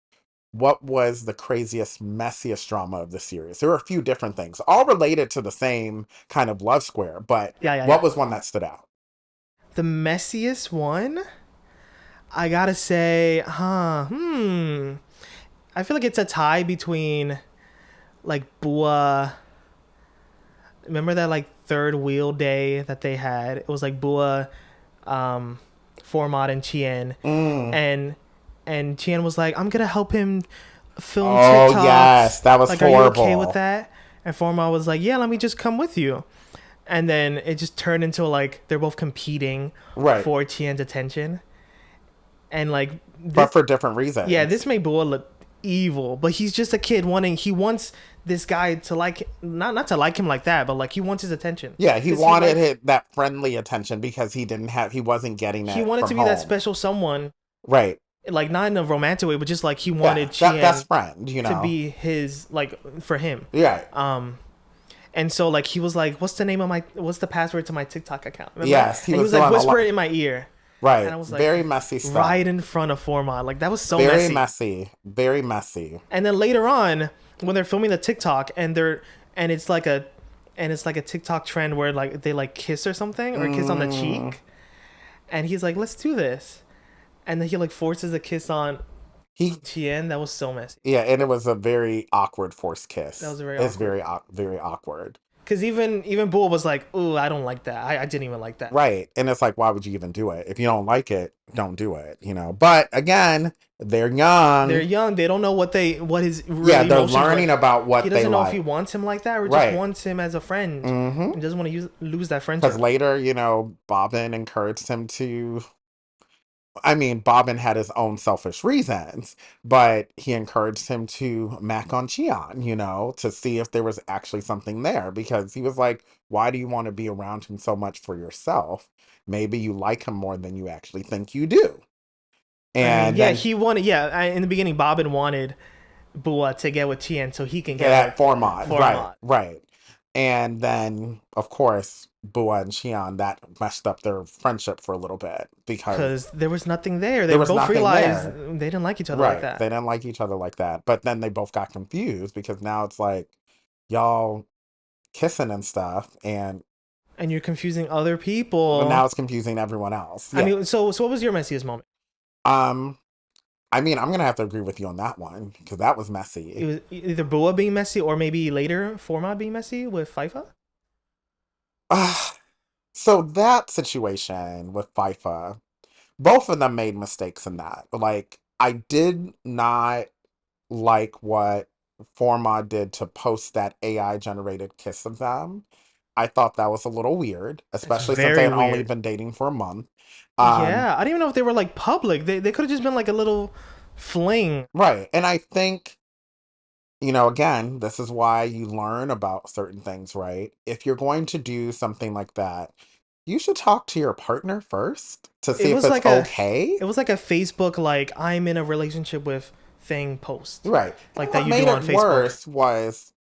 what was the craziest, messiest drama of the series? There were a few different things, all related to the same kind of love square, but what was one that stood out? The messiest one? I gotta say, I feel like it's a tie between, like, Bua. Remember that, like, third wheel day that they had? It was, like, Bua, Format, and Chien. And Chien was like, I'm gonna help him film TikToks. Oh, yes. That was horrible. Are you okay with that? And Format was like, yeah, let me just come with you. And then it just turned into, like, they're both competing for Chien's attention. And, like... but for different reasons. Yeah, this made Bua look evil. But he's just a kid he wants this guy to like... Not to like him like that, but, like, he wants his attention. Yeah, he wanted that friendly attention because he wasn't getting that. He wanted to be that special someone. Right. Like, not in a romantic way, but just, like, he wanted Chien best friend, you know, to be his, like, for him. Yeah. And so, like, he was like, what's the password to my TikTok account? Remember? Yes. He was like, whisper it in my ear. Right. And I was like, very messy stuff. Right in front of Format. Like, that was so messy. Very messy. Very messy. And then later on, when they're filming the TikTok and it's like a TikTok trend where, like, they, like, kiss or something, or kiss on the cheek. And he's like, let's do this. And then he, like, forces a kiss on Chien. That was so messy. Yeah, and it was a very awkward forced kiss. That was very awkward. Very awkward. Because even Bull was like, "Ooh, I don't like that. I didn't even like that." Right. And it's like, why would you even do it? If you don't like it, don't do it, you know. But again, they're They're young. young. They don't know what his Yeah, really they're emotions were. learning about He what they doesn't know if he like. wants him like that or just Right. wants him as a friend. Mm-hmm. And doesn't want to lose that Because friendship. later, you know, Bobbin encouraged him to. I mean, Bobbin had his own selfish reasons, but he encouraged him to mac on Cheon, you know, to see if there was actually something there. Because he was like, why do you want to be around him so much for yourself? Maybe you like him more than you actually think you do. I mean, And yeah, then he wanted. Yeah, in the beginning, Bobbin wanted Bua to get with Tien so he can get that with Formod, right, Formod. right. And then, of course, Bua and Cheon, that messed up their friendship for a little bit because Because there was nothing there. They there was both nothing realized there. they didn't like each other like Right. that. They didn't like each other like that. But then they both got confused because now it's like y'all kissing and stuff, and And you're confusing other but now people. it's confusing everyone else. I Yeah. mean, so what was your messiest moment? Um, I mean, I'm gonna have to agree with you on that one because that was It messy. was either Bua being messy or maybe later Formod being messy with FIFA. So that situation with FIFA, both of them made mistakes in that. Like, I did not like what Forma did to post that AI generated kiss of them. I thought that was a little weird, It's especially since they very had only weird. been dating for a month. Um, Yeah, I didn't even know if they were like public. They could have just been like a little fling. right. And I think, you know, again, this is why you learn about certain things, right? If you're going to do something like that, you should talk to your partner first to It see if was it's like a okay. it was like a Facebook like I'm in a relationship with thing post Right. And like that what you made do on it Facebook. worse was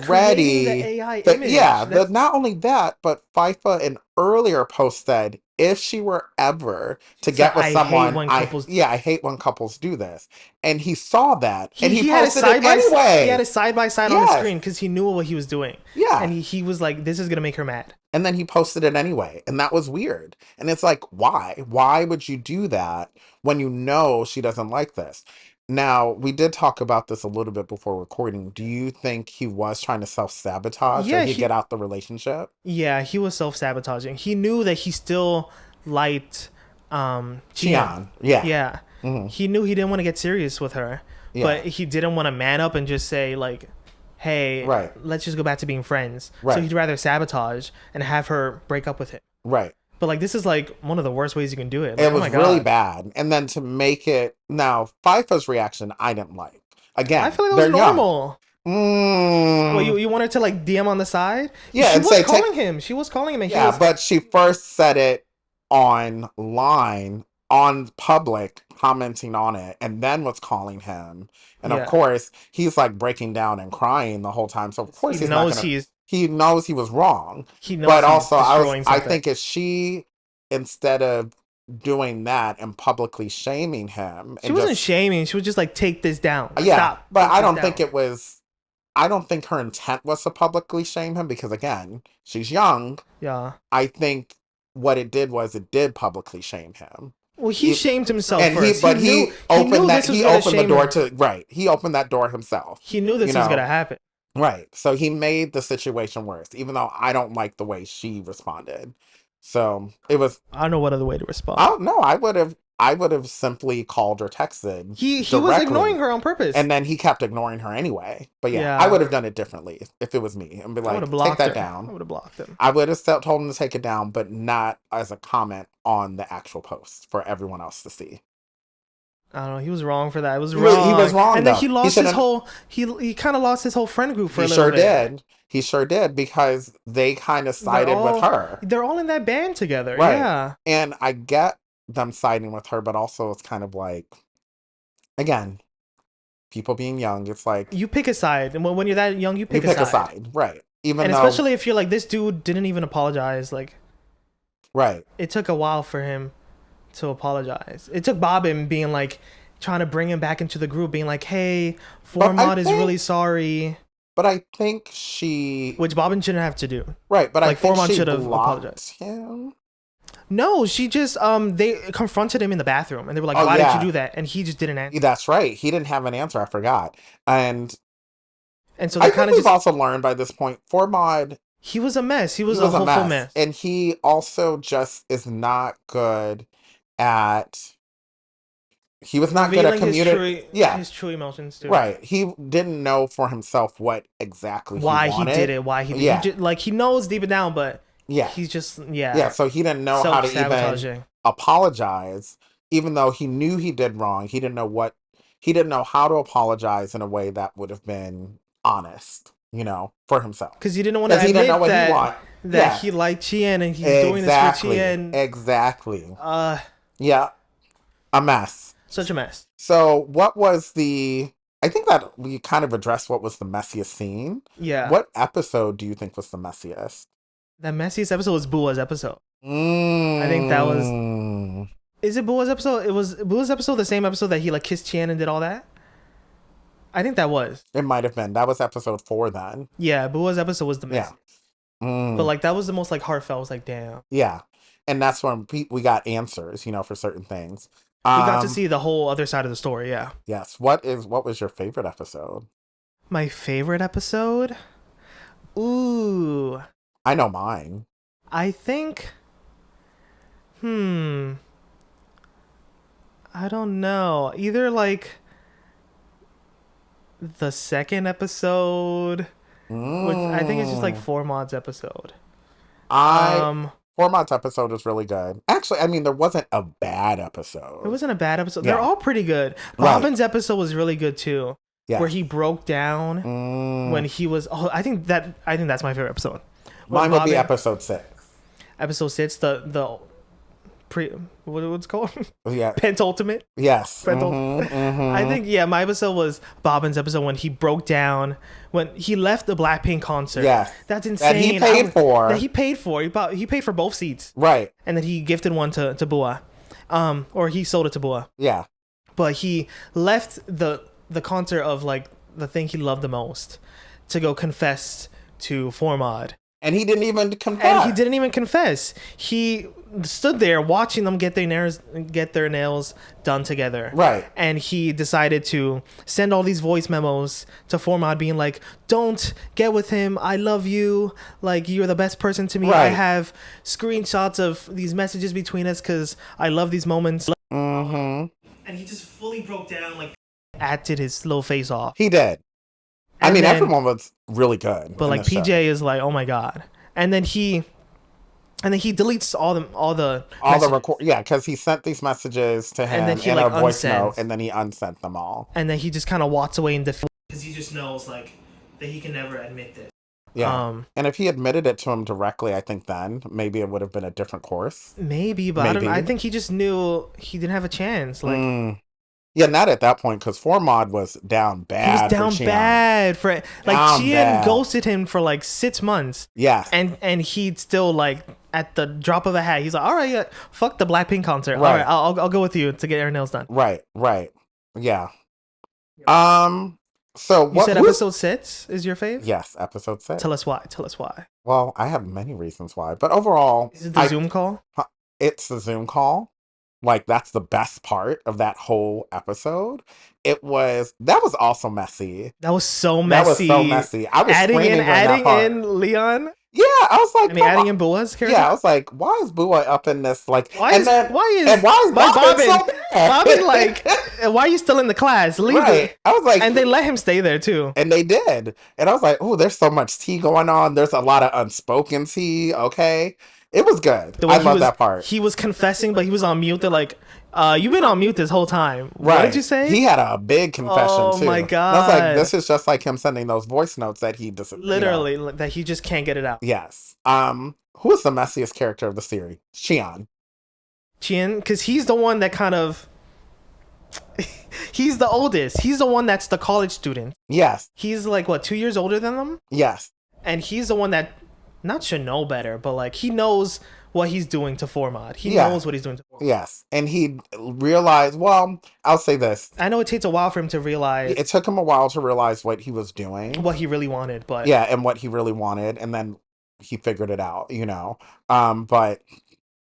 Creating the already AI that, image. yeah, the That's not only that, but FIFA in earlier post said if she were ever to so get with I hate someone, when couples I hate when couples do this. And he saw that and he he had it posted it he had anyway. it side by side on the Yes. screen because he knew what he was doing, Yeah. and he was like, "This is gonna make her mad." And then he posted it anyway. And that was weird. And it's like, why? Why would you do that when you know she doesn't like this? Now, we did talk about this a little bit before recording. Do you think he was trying to self sabotage so Yeah, he'd get out the relationship? he was self sabotaging. He knew that he still liked Tian. Cheon. Yeah. Yeah, Hmm. he knew he didn't want to get serious with her, Yeah. but he didn't want to man up and just say like, "Hey, Right. let's just go back to being friends." So Right. he'd rather sabotage and have her break up with him. Right. But like this is like one of the worst ways you can do it. Like, It oh was my really god, bad. And then to make it now, FIFA's reaction, I didn't like. I Again, feel like that was they're young. normal. Well, Mm, you want her to like DM on the side? yeah, She and was say, calling him. She was calling him, and he yeah, was but she first said it online, on public, commenting on it, and then was calling him. And of yeah. course, he's like breaking down and crying the whole time. So of He course he's not knows gonna. He knows he was wrong, but he's also destroying I something. think if she, instead of doing that and publicly shaming him She and wasn't just, shaming. She was just like, take this down. Like, yeah, stop. but Take I this don't think down. it was. I don't think her intent was to publicly shame him because again, she's young. Yeah. I think what it did was it did publicly shame him. Well, he He, shamed himself and first. but He knew this was he gonna opened the shame door him. to, right. He opened that door himself. He knew You this was know, gonna happen. right. So he made the situation worse, even though I don't like the way she responded. So it was, I don't know what other way to respond. I don't know, I would have simply called or texted He was ignoring directly. her on purpose. And then he kept ignoring her anyway. But yeah, I Yeah. would have done it differently if it was me and be I would have like, take blocked that her. I down. would have blocked him. I would have told him to take it down, but not as a comment on the actual post for everyone else to see. I don't know. He was wrong for that. It was He was wrong. wrong And then though. he He lost his shouldn't. whole. He kind of lost his whole friend group for He a little sure bit. did. He sure did because they kind of sided with her. They're all in that band together. Right. Yeah. And I get them siding with her, but also it's kind of like, again, people being young, it's like You pick a side, and when you're that young, you you pick a pick a side. side. Right. Even And though, especially if you're like this dude didn't even apologize. Like right. it took a while for him to apologize. It took Bobbin being like trying to bring him back into the group, being like, "Hey, Formod is really sorry," But I think she, which Bobbin shouldn't have to do. right, but I Like think Formod she should have blocked apologized. him. No, she just they confronted him in the bathroom and they were like, Oh, "Why did yeah. you do that?" And he just didn't answer. That's right. He didn't have an answer. I forgot. And And so I they think kind of we've just also learned by this point, Formod, he was a mess. He he was a was a hopeful mess. mess. And he also just is not good at, he was not good at Revealing Yeah, his true emotions too. right. He didn't know for himself what exactly he Why he did wanted. it, why he did. He Yeah, just like he knows deep down, but yeah. he's just Yeah, so he didn't know how self to even sabotaging. apologize, even though he knew he did wrong. He didn't know how to apologize in a way that would have been honest, for himself. Because he didn't want to Because he didn't know admit what he want. that Yeah, he liked Chien and he's doing this for exactly. Chien. Exactly. Uh, Yeah, a mess. Such a mess. So, what was I think that we kind of addressed what was the messiest scene. Yeah. What episode do you think was the messiest? The messiest episode was Bua's episode. Mm. I think that was. Is it Bua's episode? It was Bua's episode, the same episode that he like kissed Chien and did all that? I think that was. It might have been. That was episode 4 then. Yeah, Bua's episode was the messiest. Yeah. Mm. But like that was the most like heartfelt. I was like, damn. Yeah. And that's when we got answers, for certain things. We got to see the whole other side of the story, yeah. Yes. What was your favorite episode? My favorite episode? Ooh. I know mine. I think I don't know. Either like the second episode, which I think it's just like Formod's episode. Format's episode was really good. Actually, I mean, there wasn't a bad episode. It wasn't a bad episode. Yeah. They're all pretty good. Right. Robin's episode was really good too. Yeah. Where he broke down when he was. Oh, I think that's my favorite episode. Mine would be episode 6. Episode 6, the what's it called? Yeah. Pentultimate. Yes. I think my episode was Bobbin's episode when he broke down when he left the Blackpink concert. Yeah. That's insane. That he paid for. That he paid for. He paid for both seats. Right. And then he gifted one to Bua. Or he sold it to Bua. Yeah. But he left the concert of like the thing he loved the most to go confess to Formod. And he didn't even confess. He stood there watching them get their nails done together. Right. And he decided to send all these voice memos to Formod being like, don't get with him. I love you. Like, you're the best person to me. Right. I have screenshots of these messages between us because I love these moments. And he just fully broke down, like, acted his little face off. He did. And then, everyone was really good. But like PJ is like, oh my god. And then he deletes all the record. Yeah, because he sent these messages to him and then in a voice note, and then he unsent them all. And then he just kind of walks away in defeat because he just knows like that he can never admit this. Yeah. And if he admitted it to him directly, I think then maybe it would have been a different course. Maybe, but I think he just knew he didn't have a chance. Like. Yeah, not at that point, because Formod was down bad. He was down bad for like Chien ghosted him for like 6 months. Yes. And he'd still like at the drop of a hat, he's like, all right, fuck the Blackpink concert. Right. All right, I'll go with you to get your nails done. Right. Yeah. So what? You said episode 6 is your fave? Yes, episode 6. Tell us why. Well, I have many reasons why, but overall, is it the Zoom call? It's the Zoom call. Like, that's the best part of that whole episode. That was also messy. That was so messy. I was adding in Leon. Yeah, I was like, adding in Bua's character. Yeah, I was like, why is Bua up in this? Like, why is Bobbin so bad? Bobbin, like, why are you still in the class? Leave it. I was like, and they let him stay there too. And they did. And I was like, oh, there's so much tea going on. There's a lot of unspoken tea. Okay. It was good. I love that part. He was confessing, but he was on mute. They're like, you've been on mute this whole time. Right. What did you say? He had a big confession, too. Oh, my God. And I was like, this is just like him sending those voice notes that he doesn't... Literally, that he just can't get it out. Yes. Who is the messiest character of the series? Chien, because he's the one that kind of... he's the oldest. He's the one that's the college student. Yes. He's like, what, 2 years older than them? Yes. And he's the one that... not should know better, but like he knows what he's doing to Formod. He knows what he's doing to Formod. Yes. And he realized, well, I'll say this. I know it takes a while for him to realize. It took him a while to realize what he was doing. What he really wanted, but. Yeah, and what he really wanted. And then he figured it out, But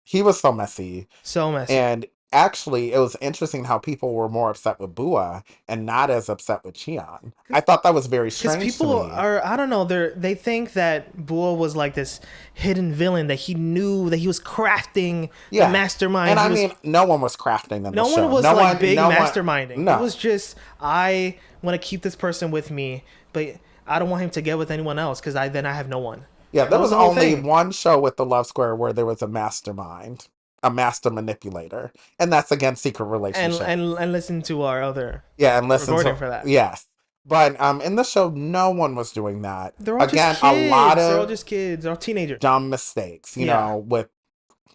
he was so messy. So messy. And actually, it was interesting how people were more upset with Bua and not as upset with Cheon. I thought that was very Because strange to people me. are, I don't know, they think that Bua was like this hidden villain, that he knew that he was crafting the Yeah. And mastermind. He I was, mean, no one was crafting in the no one show. was No like one, big no one, masterminding. It no. was just, I want to keep this person with me, but I don't want him to get with anyone else because then I have no one. Yeah, That there was was the whole only thing. one show with the Love Square where there was a mastermind, a master manipulator, and that's again Secret And Relationship. and listen to our other Yeah, and listen recording to for that. yes, but in the show, no one was doing that. They're all just Again, a lot kids. They're all of just kids. They're all teenagers. dumb mistakes, Yeah. with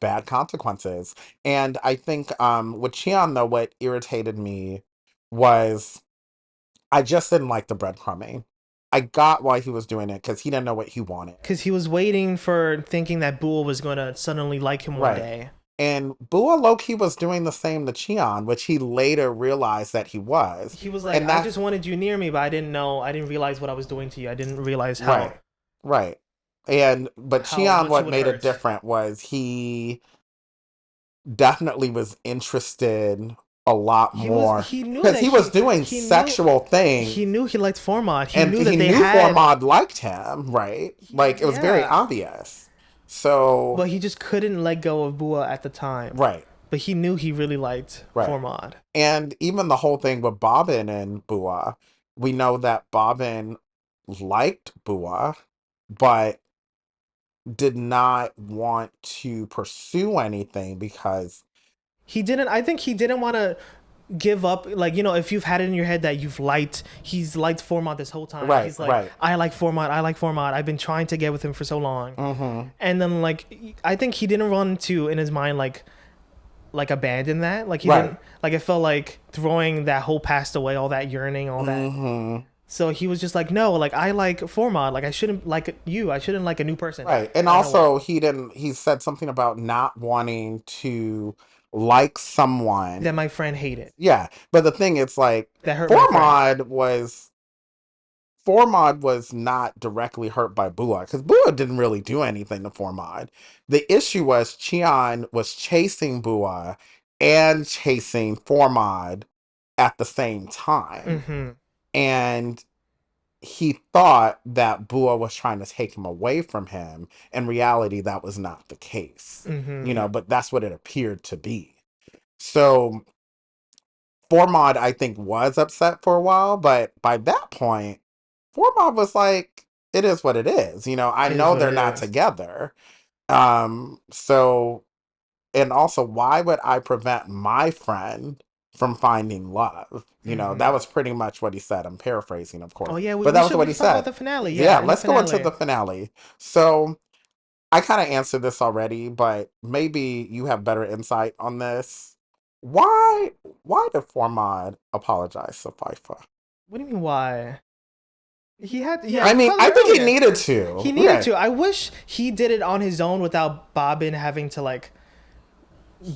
bad consequences. And I think with Cheon though, what irritated me was I just didn't like the breadcrumbing. I got why he was doing it because he didn't know what he wanted. Because he was waiting for thinking that Bull was going to suddenly like him one Right. day. And Bua Loki was doing the same to Cheon, which he later realized that he was. He was like, And I that just wanted you near me, but I didn't know. I didn't realize what I was doing to you. I didn't realize right. Right. But how Cheon, much it what would made it hurt. different was he definitely was interested a lot more He knew because that he was doing sexual things, he knew he liked Formod. He and knew he that they knew had Formod liked him, right? Like it was very yeah, obvious. So but he just couldn't let go of Bua at the time. right, But he knew he really liked right. Formod. And even the whole thing with Bobbin and Bua, we know that Bobbin liked Bua, but did not want to pursue anything because He didn't. I think he didn't want to give up. Like, if you've had it in your head that he's liked Formod this whole time. right, He's like, right. I like Formod. I like Formod. I've been trying to get with him for so long. Mm-hmm. And then I think he didn't run to in his mind like abandon that. Like he Right. didn't. Like it felt like throwing that whole past away, all that yearning, all that. Mm-hmm. So he was just like, no, like I like Formod. Like I shouldn't like you. I shouldn't like a new person. Right. And also he said something about not wanting to like someone. That my friend hated. Yeah. But the thing is like That hurt my friend. Formod was not directly hurt by Bua because Bua didn't really do anything to Formod. The issue was Cheon was chasing Bua and chasing Formod at the same time. Mm-hmm. And he thought that Bua was trying to take him away from him. In reality, that was not the case. Mm-hmm. But that's what it appeared to be. So Formod, I think, was upset for a while, but by that point, Formod was like, it is what it is. I It is know what they're it not is. together. So, and also, why would I prevent my friend from finding love? That Mm-hmm. was pretty much what he said. I'm paraphrasing, of Oh course, yeah, but we that was should what he talk about said. the finale. Yeah, Yeah, in the let's go into the finale. finale. So, I kind of answered this already, but maybe you have better insight on this. Why why did Formad apologize to FIFA? What do you mean why? He had yeah, I we mean, talked I about it think he earlier. needed to. He needed Right. to. I wish he did it on his own without Bobbin having to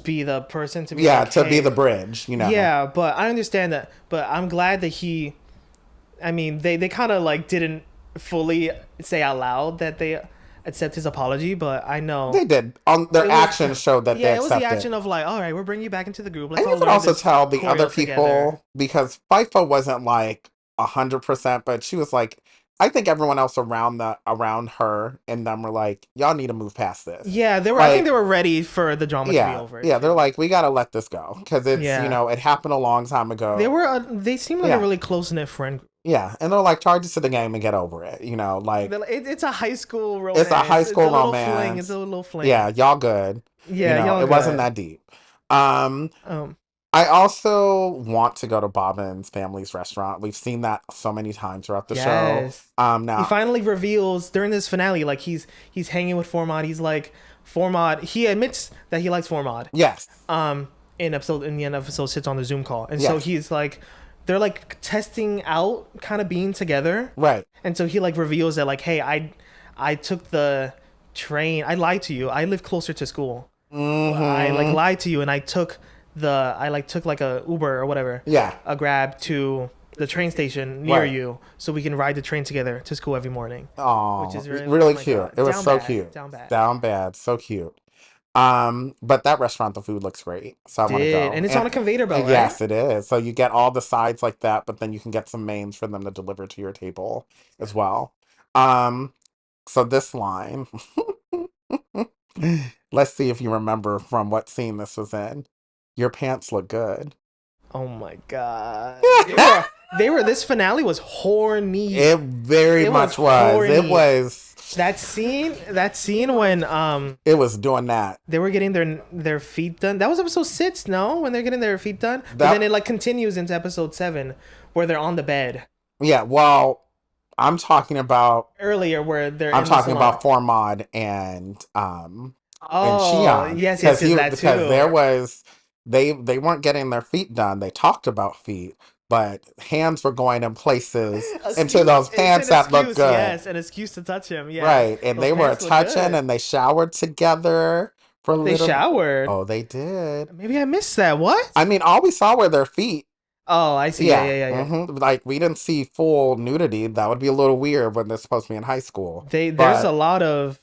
be the person to be Yeah, like, to be the hey, bridge. yeah. But I understand that. But I'm glad that he. I mean, they kind of didn't fully say out loud that they accept his apology, but I know They did. On their it was. actions showed that they Yeah, it was the accepted. action of like, all right, we're bringing you back into the group. Let's And you all can learn also this tell the other choreo together. people because FIFA wasn't like 100%, but she was like, I think everyone else around her and them were like, y'all need to move past this. Yeah, they were. I think they Like, were ready for the drama to be yeah, over yeah, they're too. like, we gotta let this go because it's Yeah, it happened a long time they ago. were. They seemed like a Yeah, really close knit friend group. yeah, and they're like, charge it to the game and get over it. Like It's a high school it's a high romance. It's school a little fling. It's romance. a little Yeah, fling. y'all good. Yeah, y'all It wasn't good. that deep. Um, Um, I also want to go to Bobbin's family's restaurant. We've seen that so many times throughout the show. yes. He Now, finally reveals during this finale, like he's hanging with Formod. He's like Formod. He admits that he likes Formod. yes, In the end of episode sits on the Zoom call, and so yes, he's like, they're like testing out, kind of being together, right. and so he reveals that hey, I took the train. I lied to you. I live closer to school. I Mm-hmm. lied to you, and I took a Uber or whatever, Yeah, a Grab to the train station near right. you, so we can ride the train together to school every morning. Which Oh, is really, oh really my cute. god, It was down so bad, cute. down bad. Down bad, so cute. But that restaurant, the food looks great, so I want to Did. go. And it's on a conveyor belt, And right? yes, it is. So you get all the sides like that, but then you can get some mains for them to deliver to your table as well. Um, so this line, let's see if you remember from what scene this was in. Your pants look good. Oh my god. This finale was horny. It very It was much was. It horny. was. That scene when It was doing that. they were getting their feet done. That was episode 6, no? When they're getting their feet done. But That then it like continues into episode 7 where they're on the bed. yeah. Well, I'm talking about. Earlier where they're I'm in the talking salon. about Formad and Oh, Shion yes, that because too. there was they weren't getting their feet done. They talked about feet, but hands were going in places into those It's pants an that look excuse, good. yes, an excuse to touch him. Yes, Right. And those they were pants look touching good. and they showered together for a They little. showered. Oh, they did. Maybe I missed that. What? I mean, all we saw were their feet. Oh, I see. Yeah, Yeah. yeah, yeah, yeah. Like we didn't see full nudity. That would be a little weird when they're supposed to be in high school. There's a But lot of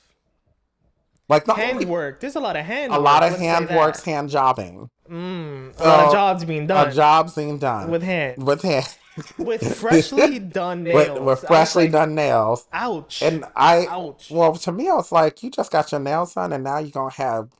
like the only handwork. There's a lot of a lot handwork. of Let's say hand works, that. hand jobbing. A lot of jobs being A done job's being done with hand, with hand. with freshly done with nails. I was freshly like, done nails. ouch, And I, ouch. well, to me, I was like, you just got your nails done, and now you're gonna have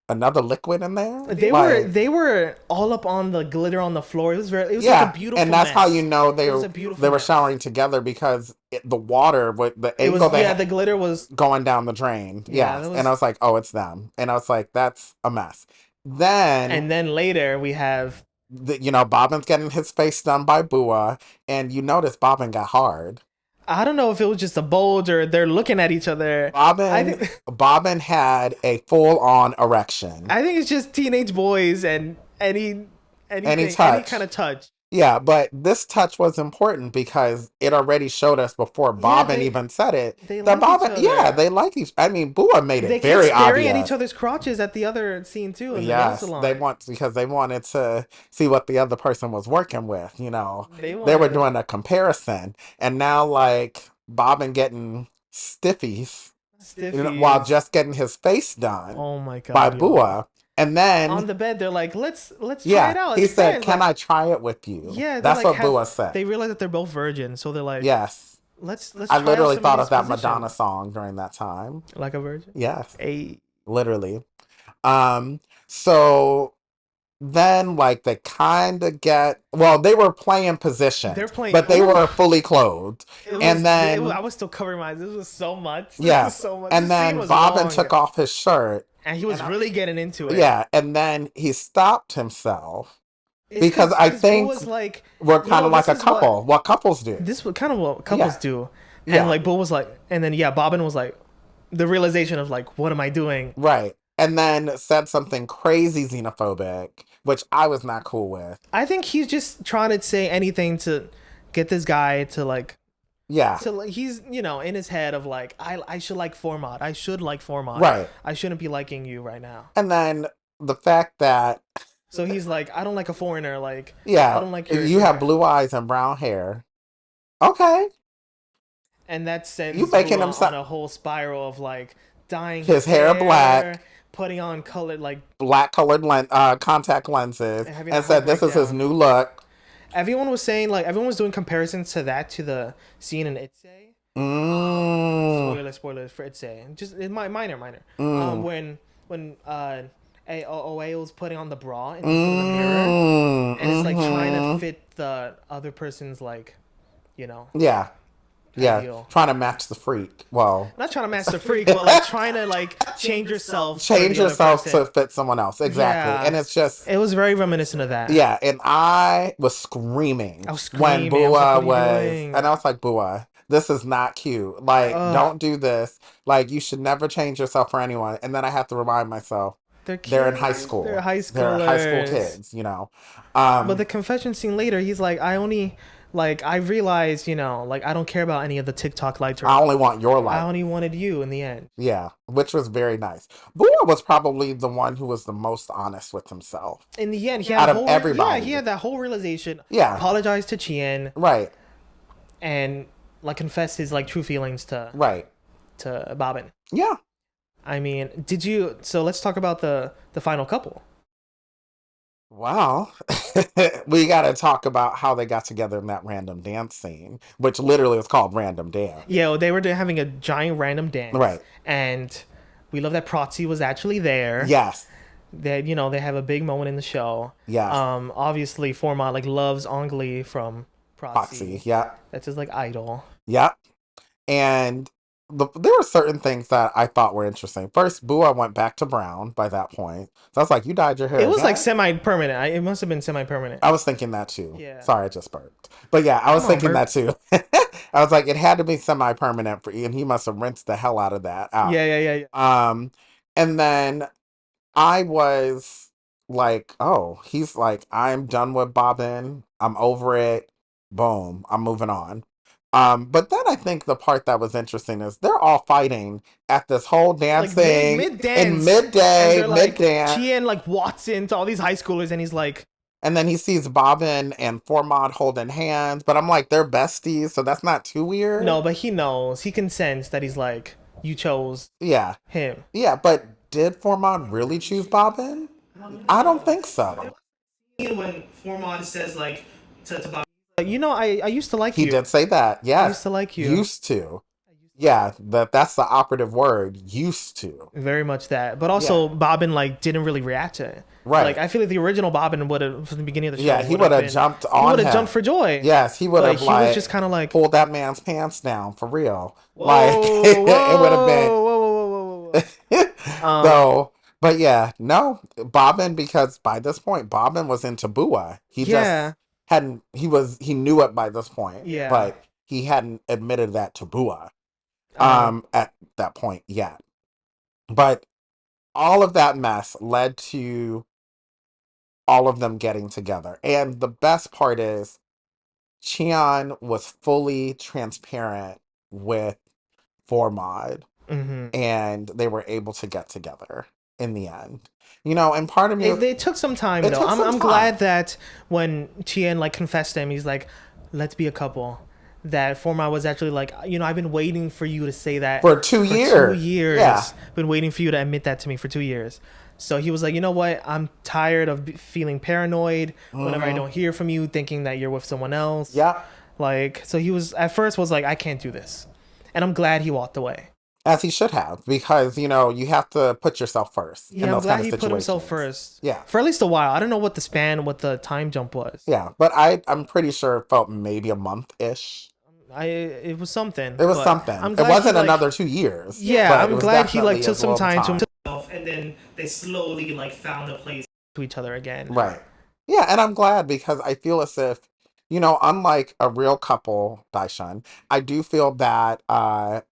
another liquid in there. Like, They were all up on the glitter on the floor. It was like a yeah, beautiful and that's how you mess. know It was a beautiful they were mess. showering together because the water with the It was angle they yeah, had the glitter was going down the drain. yeah, that Yes, and I was was like, oh, it's them, and I was like, that's a mess. Then and then later we have Bobbin's getting his face done by Bua, and you notice Bobbin got hard. I don't know if it was just a bulge or they're looking at each other. I Bobbin think Bobbin had a full on erection. I think it's just teenage boys and Any any touch. kind of touch. Yeah, but this touch was important because it already showed us before Yeah, Bobbin even said it they that like each Bobbin, yeah, other. they like each. I mean, Bua made They it kept very staring at each obvious. other's crotches at the other scene too in the nail Yes, salon. because they wanted to see what the other person was working with. They They were wanted doing a comparison, and now like Bobbin getting stiffies, while stiffies. just getting his face done Oh my by god, yo. Bua, and On then the bed, they're like, let's try yeah, it out he as said, friends. "Can Like, I try it with you?" yeah, they're That's like what have Bua said. they realize that they're both virgins, so they're like, Yes. let's I try out literally some of thought these of that Madonna positions. song during that time. Like a virgin. Yes, A literally. So then like they kind of get well, they were playing they're positions, playing. but they were Oof. fully clothed. And I then was still covering my eyes. This was so much. This was yes, so much. and This scene then was Bobbin long, took off his shirt. and he was really getting into it. Yeah, and then he stopped himself It's because I because Boo think was like, we're kind of like this a is what couple. What couples do? this was kind of what couples Yeah. do, and Yeah. like Boo was like, and then yeah, Bobbin was like, the realization of like, what am I doing? Right. And then said something crazy xenophobic, which I was not cool with. I think he's just trying to say anything to get this guy to like Yeah. to like he's in his head of like I should like Format. I should like Format. Right. I shouldn't be liking you right now. And then the fact that, So he's like, I don't like a foreigner. Like I yeah, don't like you have blue eyes and brown hair. Okay. and that You sends making Bua him on a whole spiral of like dyeing his hair black, putting on colored like black colored contact lenses, having a and whole said this is his breakdown. new look. Everyone was saying like everyone was doing comparisons to that to the scene in Itse. Mm, Spoilers for Itse. Just minor. mm, When AOA was putting on the bra in front of the mirror, and it's like trying to fit the other person's like, yeah. Yeah, ideal. trying to match the freak. Well, Not trying to match the freak, but like trying to like change yourself. for change the other yourself person. to fit someone else. Exactly. Yeah. And it's just, It was very reminiscent of that. yeah. And I was screaming, I was when screaming. I was like, Bua what are you was, doing? and I was like, Bua, this is not cute. Like, Ugh. don't do this. Like, you should never change yourself for anyone. And then I have to remind myself, they're in high kids. school. They're high They're high school schoolers. kids, But the confession scene later, he's like, I realized, like I don't care about any of the TikTok likes. I only want your I life. only wanted you in the end. Yeah, which was very nice. Bua was probably the one who was the most honest with himself. In the end, he had Out a of whole, everybody. Yeah, he had that whole realization. Yeah. Apologized to Chien Right, and like confessed his like true feelings right. to Bobbin. Yeah. I mean, so let's talk about the final couple. Well, we got to talk about how they got together in that random dance scene, which literally was called Random Dance. Yeah, they were having a giant random dance, Right. and we love that Protzi was actually there. Yes. That they have a big moment in the show. Yes. Obviously, Format like loves Ongli from Foxy. Protzi. Yeah. That's his like idol. Yep. And there were certain things that I thought were interesting. First, Bua went back to brown by that point. So I was like, you dyed your It hair was like again? semi-permanent. It must have been semi-permanent. I was thinking that too. Yeah. Sorry, I just burped. But yeah, I was Come on, thinking Bert. that too. I was like, it had to be semi-permanent for Ian. He must have rinsed the hell out of that out. Yeah, yeah, yeah, yeah. Um, and then I was like, oh, he's like, I'm done with Bobbin. I'm over it. Boom. I'm moving on. But then I think the part that was interesting is they're all fighting at this whole dance Like thing mid in dance, and midday, they're mid like dance. Chien like walks into all these high schoolers, and he's like, And then he sees Bobbin and Formod holding hands, but I'm like, they're besties, so that's not too weird. no, but he knows, he can sense that he's like, you chose Yeah. him. Yeah, but did Formod really choose Bobbin? I don't think so. When Formod says like to Bob, like, I used to like He you. did say that. I used Yes. to like you. Used to. Yeah, that's the operative word. Used to. Very much that. But Yeah. also Bobbin like didn't really react to it. Like Right. I feel like the original Bobbin would have from the beginning of the show Yeah, he would have jumped he on would have him. jumped for joy. Yes, he would Like have he was just kind of like, pulled that man's pants down for real. Like whoa, it would have been. whoa, whoa, whoa, whoa, whoa, whoa. So, but yeah, no, Bobbin, because by this point, Bobbin was into Bua. He just Yeah, hadn't, he knew it by this point, yeah. but he hadn't admitted that to Bua, Uh-huh. at that point yet. But all of that mess led to all of them getting together. And the best part is, Cheon was fully transparent with Formod, Mm-hmm. and they were able to get together in the end. And part of me, They took some time it though. took some I'm time. glad that when Tien like confessed to him, he's like, "Let's be a couple." That Forma was actually like, I've been waiting for you to say that For 2 years. 2 years. Yeah. Been waiting for you to admit that to me for 2 years. So he was like, you know what? I'm tired of feeling paranoid whenever I don't hear from you, thinking that you're with someone else. Yeah. Like, so he was at first was like, I can't do this, and I'm glad he walked away. As he should have, because, you have to put yourself first in Yeah, I'm those kind glad of he put situations. himself first. Yeah. For at least a while. I don't know what the time jump was. Yeah. But I'm pretty sure it felt maybe a month-ish. It was something. It was but something. I'm It glad wasn't he, like, another 2 years. Yeah, but it I'm was glad he like definitely took a some little time time. to himself, and then they slowly like found a place to each other again. Right. Yeah, and I'm glad because I feel as if, unlike a real couple, Daishan, I do feel that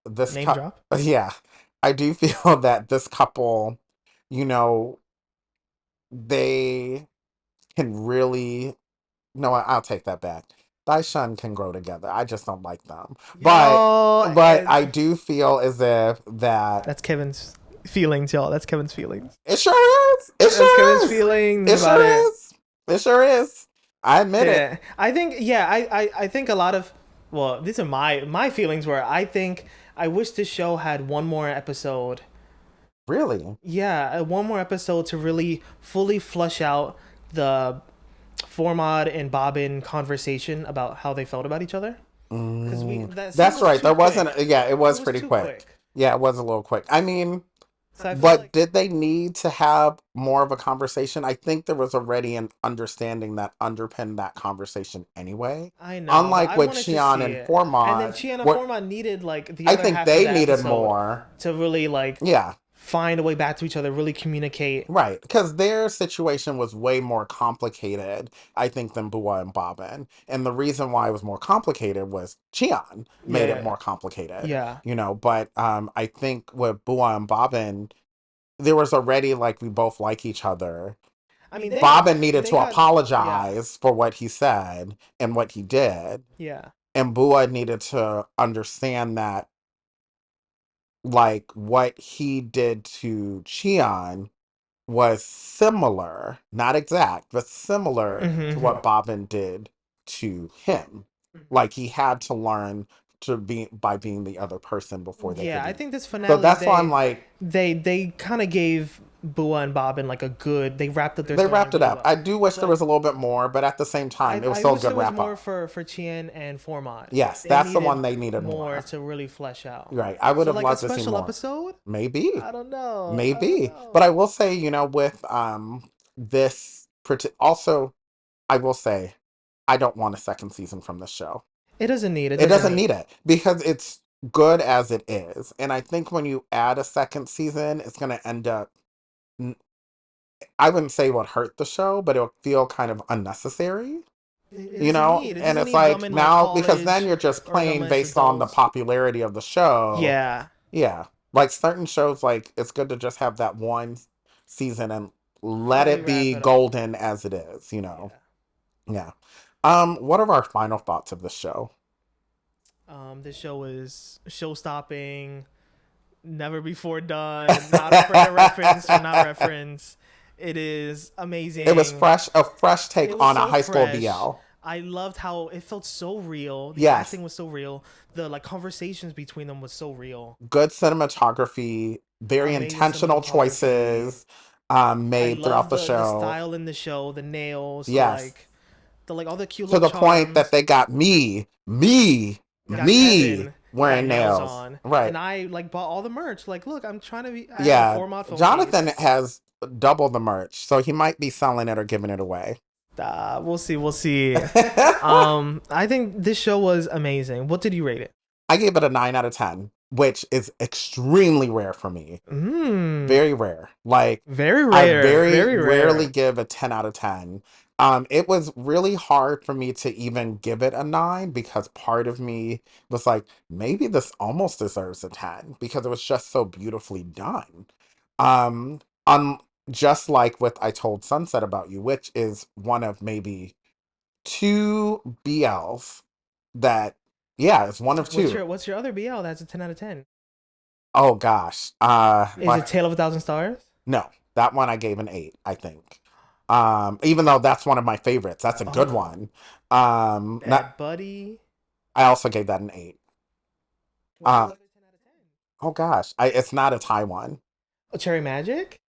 this Name drop. yeah, I do feel that this couple, you know, they can really no, I'll take that back. Daishan can grow together. I just don't like them. But Yo, I do feel as if that that's Kevin's feelings, y'all. That's Kevin's feelings. it sure is. It That's Kevin's sure is. feelings It about sure it. is. It sure is. I admit it. Yeah, I think. Yeah, I think a lot of. Well, these are my feelings. Where I think I wish this show had one more episode. Really. Yeah, one more episode to really fully flush out the Formod and Bobbin conversation about how they felt about each other. Because That's right. There wasn't. quick. Yeah, it was It was pretty too quick. quick. Yeah, it was a little quick. I mean, So I feel but like did they need to have more of a conversation? I think there was already an understanding that underpinned that conversation anyway. I know, but Unlike I with wanted to Xi'an see and it. And then Formod, Chien and where Formod needed like the I other think half of they the needed episode more. to really like Yeah, find a way back to each other, really communicate. right. Because their situation was way more complicated, I think, than Bua and Bobbin. And the reason why it was more complicated was Qian made it Yeah, more complicated. yeah. But I think with Bua and Bobbin, there was already like we both like each other. I mean, Bobbin needed they to had yeah, apologize for what he said and what he did. yeah, And Bua needed to understand that like what he did to Qian was similar, not exact, but similar to mm-hmm. what Bobbin did to him. Like he had to learn to be by being the other person before they Yeah, could I be. think this So finale that's why I'm like, they kind of gave Bua and Bobbin like a good. They wrapped up their they storyline wrapped it really up. I well. do wish there But was a little bit more, but at the same time, it was I still a wish good there was wrap more up. for Chien and Formont. Yes, They that's the needed one they needed more more. to really flesh out. Right. I would So have like a loved to see special more. episode? Maybe. I don't know. I don't Maybe. But know. I will say, with this also I will say I don't want a second season from this show. It doesn't need. It It doesn't doesn't need. need it because it's good as it is. And I think when you add a second season, it's going to end up, I wouldn't say it would hurt the show, but it'll feel kind of unnecessary, It doesn't need. It And doesn't it's need them like in like now, because then college you're just or them playing as based on the adults. popularity of the show. Yeah. Yeah. Like certain shows, like it's good to just have that one season and let Fully it wrap be it up. golden as it is. Yeah. Yeah. What are our final thoughts of the show? This show is show stopping, never before done, not afraid to reference or not reference. It is It was amazing. a fresh take It was on a so high school fresh. BL. I loved how it felt so real. The Yes. acting was so real. The like conversations between them was so real. Good cinematography, very Amazing intentional cinematography. choices I made throughout love the the show. style in the show, the nails, Yes. the like all the cute To little the point that charms. they got Got me Kevin got wearing nails nails. on, Right. and I like bought all the merch. Like, look, I'm trying to be. I have a Yeah. Format phone Jonathan case. has double the merch, so he might be selling it or giving it away. We'll see. We'll see. I think this show was amazing. What did you rate it? I gave it a 9 out of 10, which is extremely rare for me. Very rare. Like, Very I rare. very Very rarely rare. give a 10 out of 10. It was really hard for me to even give it a 9 because part of me was like, maybe this almost deserves a 10 because it was just so beautifully done. Um, on just like with I Told Sunset About You, which is one of maybe two BLs that, yeah, it's one of two. What's your other BL? That's a 10 out of 10. Oh gosh. Is it Tale of a Thousand Stars? No, that one I gave an 8, I think. Even though that's one of my favorites. That's a good Oh, one. Bad Not Buddy. I also gave that an 8. What's your Um, other 10 out of 10? oh gosh, it's not a Thai one. Oh, Cherry Magic.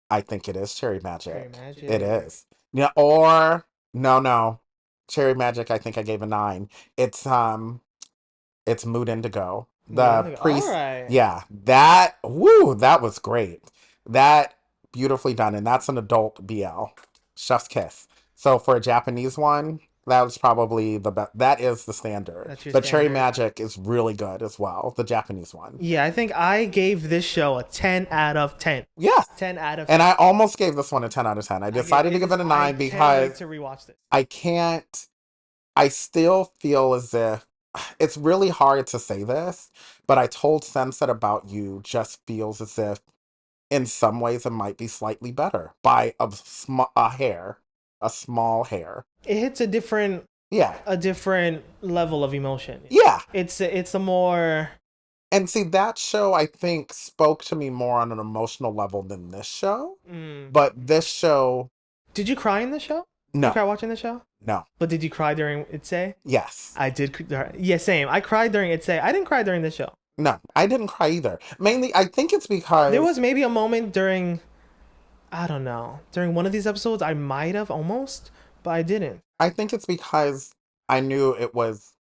I think it is Cherry Cherry Magic. It Magic. is. Yeah, or no. Cherry Magic, I think I gave a 9. It's it's Mood Indigo. Mood The Indigo. All priest, right. yeah, that was great. That beautifully done, and that's an adult BL. Chef's kiss. So for a Japanese one, that was probably the best. That is the standard. That's your But Cherry standard. Magic is really good as well. The Japanese one. Yeah, I think I gave this show a 10 out of 10. Yeah. 10 out of And 10. I almost gave this one a 10 out of 10. I decided to give it a 9 I can't wait because to rewatch this. I can't I still feel as if it's really hard to say this, but I Told Sunset About You just feels as if in some ways it might be slightly better by a hair, a small hair. It hits Yeah. a different level of emotion. Yeah. It's a more. And see, that show I think spoke to me more on an emotional level than this show. But this show, Did you cry in the show? Did you no, cry watching the show? no, But did you cry during It's Say? yes. I did. Yeah, same. I cried during It's Say. I didn't cry during this show. No, I didn't cry either. Mainly, I think it's There because was maybe a moment during, I don't know, during one of these episodes I might have almost, but I didn't. I think it's because I knew it was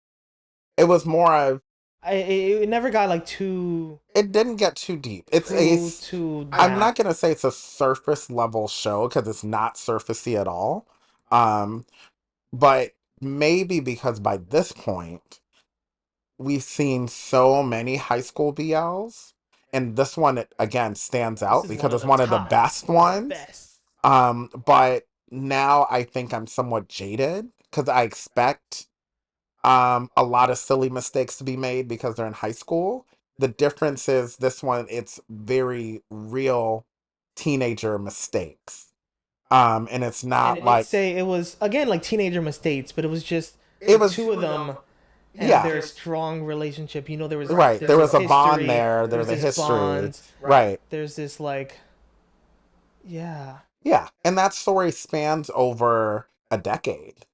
more of It never got like too it didn't get too deep. too I'm down. not gonna say it's a surface level show because it's not surfacey at all. Um, but maybe because by this point we've seen so many high school BLs, and this one again stands This out is one because of it's the one of the top. best One of the ones. best. But now I think I'm somewhat jaded because I expect a lot of silly mistakes to be made because they're in high school. The difference is this one, it's very real teenager mistakes. And it's And not It's like Say it was again like teenager mistakes, but it was just it the was. two of them and Yeah, their strong relationship. You know, right. there's There this was a bond history, there. There there's was a this history. bond, Right. there's this like, yeah. Yeah. And that story spans over a decade,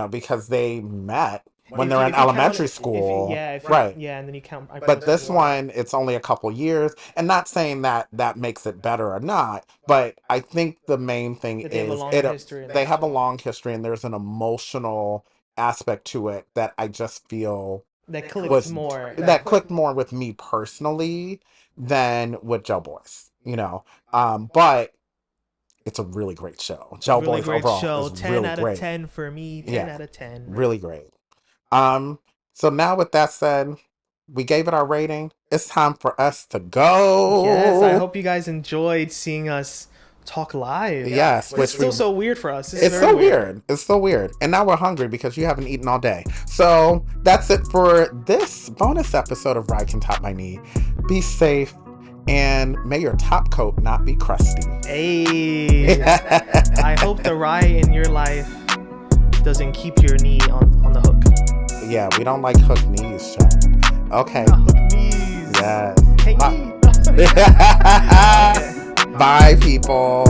because they met when they're in elementary school. Right. Yeah, and then you count. But this one, it's only a couple years. And not saying that that makes it better or not, but I think the main thing That they have a is long history. they have a long history and there's an emotional aspect to it that I just feel That clicked more. that clicked more with me personally than with Gelboys, you know. But it's a really great show. Really Gelboys great overall show. is 10 really out of great. 10 for me. 10 out of 10. Really great. So now with that said, we gave it our rating. It's time for us to go. Yes, I hope you guys enjoyed seeing us talk live. Yes, which is still so weird for us. It's so weird. It's so weird. And now we're hungry because you haven't eaten all day. So that's it for this bonus episode of RyCanTopMyKnee. Be safe and may your top coat not be crusty. Hey. I hope the rye in your life doesn't keep your knee on the hook. Yeah, we don't like hook knees, child. Okay. Not hook knees. Yes. Hey, Bye, people.